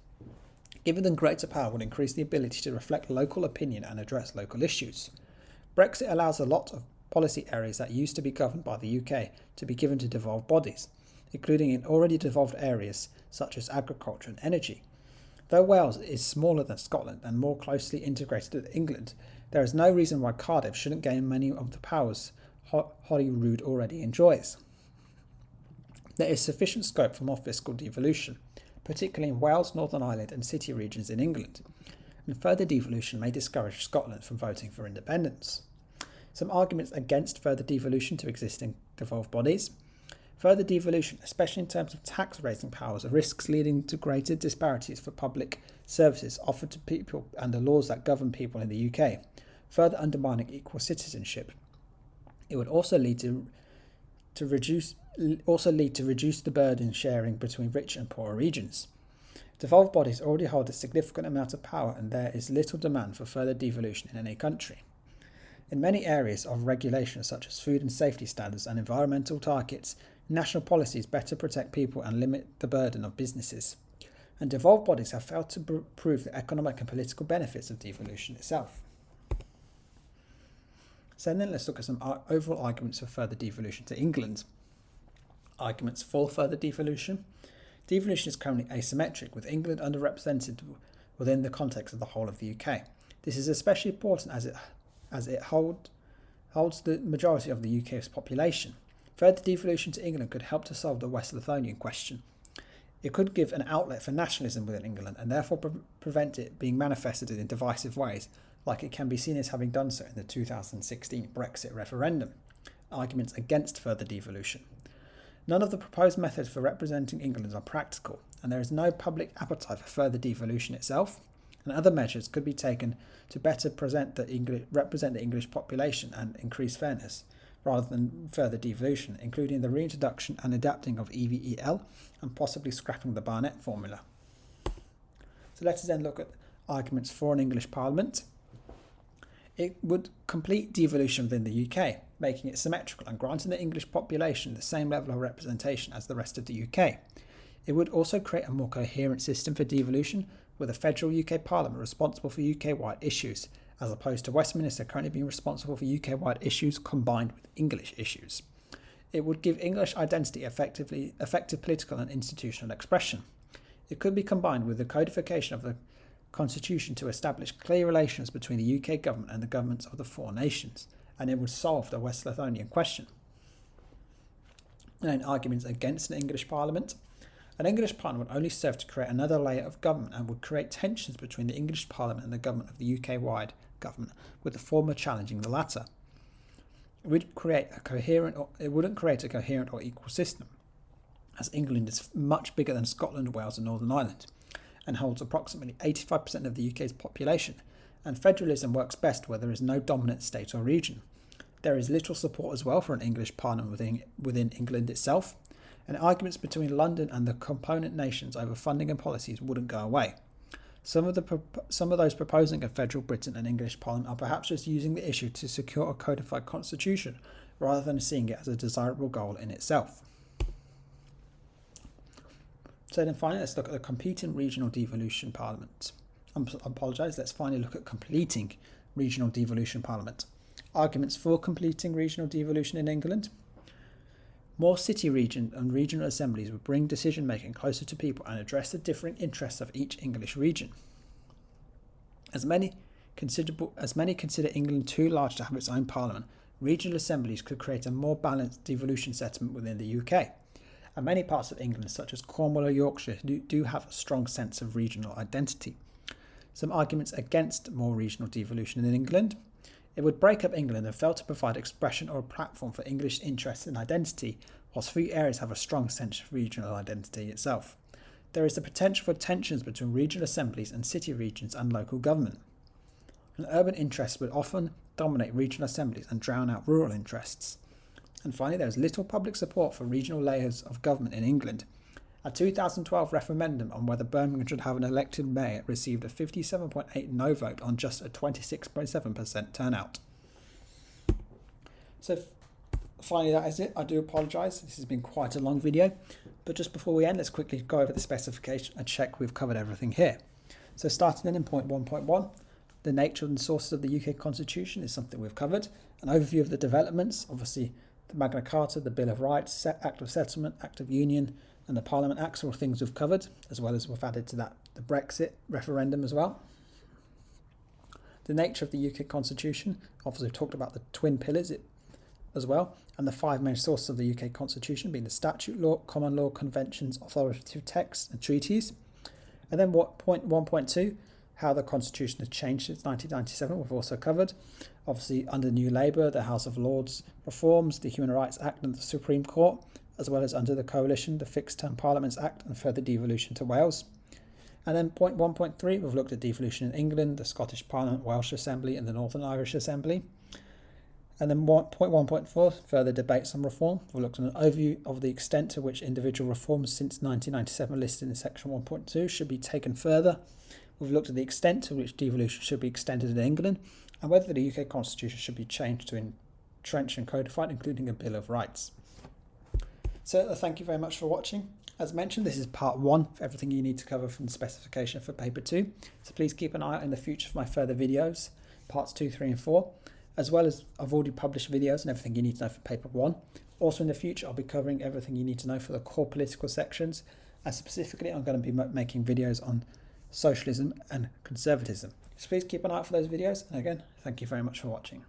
Giving them greater power will increase the ability to reflect local opinion and address local issues. Brexit allows a lot of policy areas that used to be governed by the UK to be given to devolved bodies, including in already devolved areas such as agriculture and energy. Though Wales is smaller than Scotland and more closely integrated with England, there is no reason why Cardiff shouldn't gain many of the powers Holyrood already enjoys. There is sufficient scope for more fiscal devolution, particularly in Wales, Northern Ireland and city regions in England, and further devolution may discourage Scotland from voting for independence. Some arguments against further devolution to existing devolved bodies. Further devolution, especially in terms of tax-raising powers, risks leading to greater disparities for public services offered to people and the laws that govern people in the UK, further undermining equal citizenship. It would also lead to reduce the burden sharing between rich and poor regions. Devolved bodies already hold a significant amount of power, and there is little demand for further devolution in any country. In many areas of regulation, such as food and safety standards and environmental targets, national policies better protect people and limit the burden of businesses. And devolved bodies have failed to prove the economic and political benefits of devolution itself. So then let's look at some overall arguments for further devolution to England. Arguments for further devolution. Devolution is currently asymmetric, with England underrepresented within the context of the whole of the UK. This is especially important as it holds the majority of the UK's population. Further devolution to England could help to solve the West Lothian question. It could give an outlet for nationalism within England and therefore prevent it being manifested in divisive ways, like it can be seen as having done so in the 2016 Brexit referendum. Arguments against further devolution. None of the proposed methods for representing England are practical, and there is no public appetite for further devolution itself, and other measures could be taken to better represent the English population and increase fairness, rather than further devolution, including the reintroduction and adapting of EVEL and possibly scrapping the Barnett formula. So let us then look at arguments for an English Parliament. It would complete devolution within the UK, making it symmetrical and granting the English population the same level of representation as the rest of the UK. It would also create a more coherent system for devolution, with a federal UK Parliament responsible for UK-wide issues, as opposed to Westminster currently being responsible for UK-wide issues combined with English issues. It would give English identity effective political and institutional expression. It could be combined with the codification of the Constitution to establish clear relations between the UK government and the governments of the four nations, and it would solve the West Lothian question. And arguments against an English Parliament. An English Parliament would only serve to create another layer of government and would create tensions between the English Parliament and the government of the UK-wide government, with the former challenging the latter. It wouldn't create a coherent or equal system, as England is much bigger than Scotland, Wales and Northern Ireland, and holds approximately 85% of the UK's population, and federalism works best where there is no dominant state or region. There is little support as well for an English Parliament within England itself, and arguments between London and the component nations over funding and policies wouldn't go away. Some of those proposing a federal Britain and English Parliament are perhaps just using the issue to secure a codified constitution rather than seeing it as a desirable goal in itself. So then finally, let's look at the competing regional devolution parliament. Let's finally look at completing regional devolution parliament. Arguments for completing regional devolution in England. More city region and regional assemblies would bring decision making closer to people and address the differing interests of each English region. As many consider England too large to have its own parliament, regional assemblies could create a more balanced devolution settlement within the UK. and many parts of England, such as Cornwall or Yorkshire, do have a strong sense of regional identity. Some arguments against more regional devolution in England. It would break up England and fail to provide expression or a platform for English interests and identity, whilst few areas have a strong sense of regional identity itself. There is the potential for tensions between regional assemblies and city regions and local government. And urban interests would often dominate regional assemblies and drown out rural interests. And finally, there is little public support for regional layers of government in England. A 2012 referendum on whether Birmingham should have an elected mayor received a 57.8% no vote on just a 26.7% turnout. So finally, that is it. I do apologise. This has been quite a long video. But just before we end, let's quickly go over the specification and check we've covered everything here. So starting in point 1.1, the nature and sources of the UK Constitution is something we've covered. An overview of the developments, obviously the Magna Carta, the Bill of Rights, Act of Settlement, Act of Union, and the Parliament Acts are all things we've covered, as well as we've added to that the Brexit referendum as well. The nature of the UK Constitution, obviously we've talked about the twin pillars as well, and the 5 main sources of the UK Constitution being the statute law, common law, conventions, authoritative texts and treaties. And then point 1.2, how the Constitution has changed since 1997, we've also covered. Obviously under New Labour, the House of Lords reforms, the Human Rights Act and the Supreme Court, as well as under the Coalition, the Fixed Term Parliaments Act and further devolution to Wales. And then point 1.3, we've looked at devolution in England, the Scottish Parliament, Welsh Assembly and the Northern Irish Assembly. And then point 1.4, further debates on reform. We've looked at an overview of the extent to which individual reforms since 1997 listed in section 1.2 should be taken further. We've looked at the extent to which devolution should be extended in England and whether the UK Constitution should be changed to entrench and codified, including a Bill of Rights. So thank you very much for watching. As mentioned, this is part 1 of everything you need to cover from the specification for paper 2. So please keep an eye out in the future for my further videos, parts 2, 3 and 4, as well as I've already published videos and everything you need to know for paper 1. Also in the future, I'll be covering everything you need to know for the core political sections, and specifically I'm going to be making videos on socialism and conservatism. So please keep an eye out for those videos, and again, thank you very much for watching.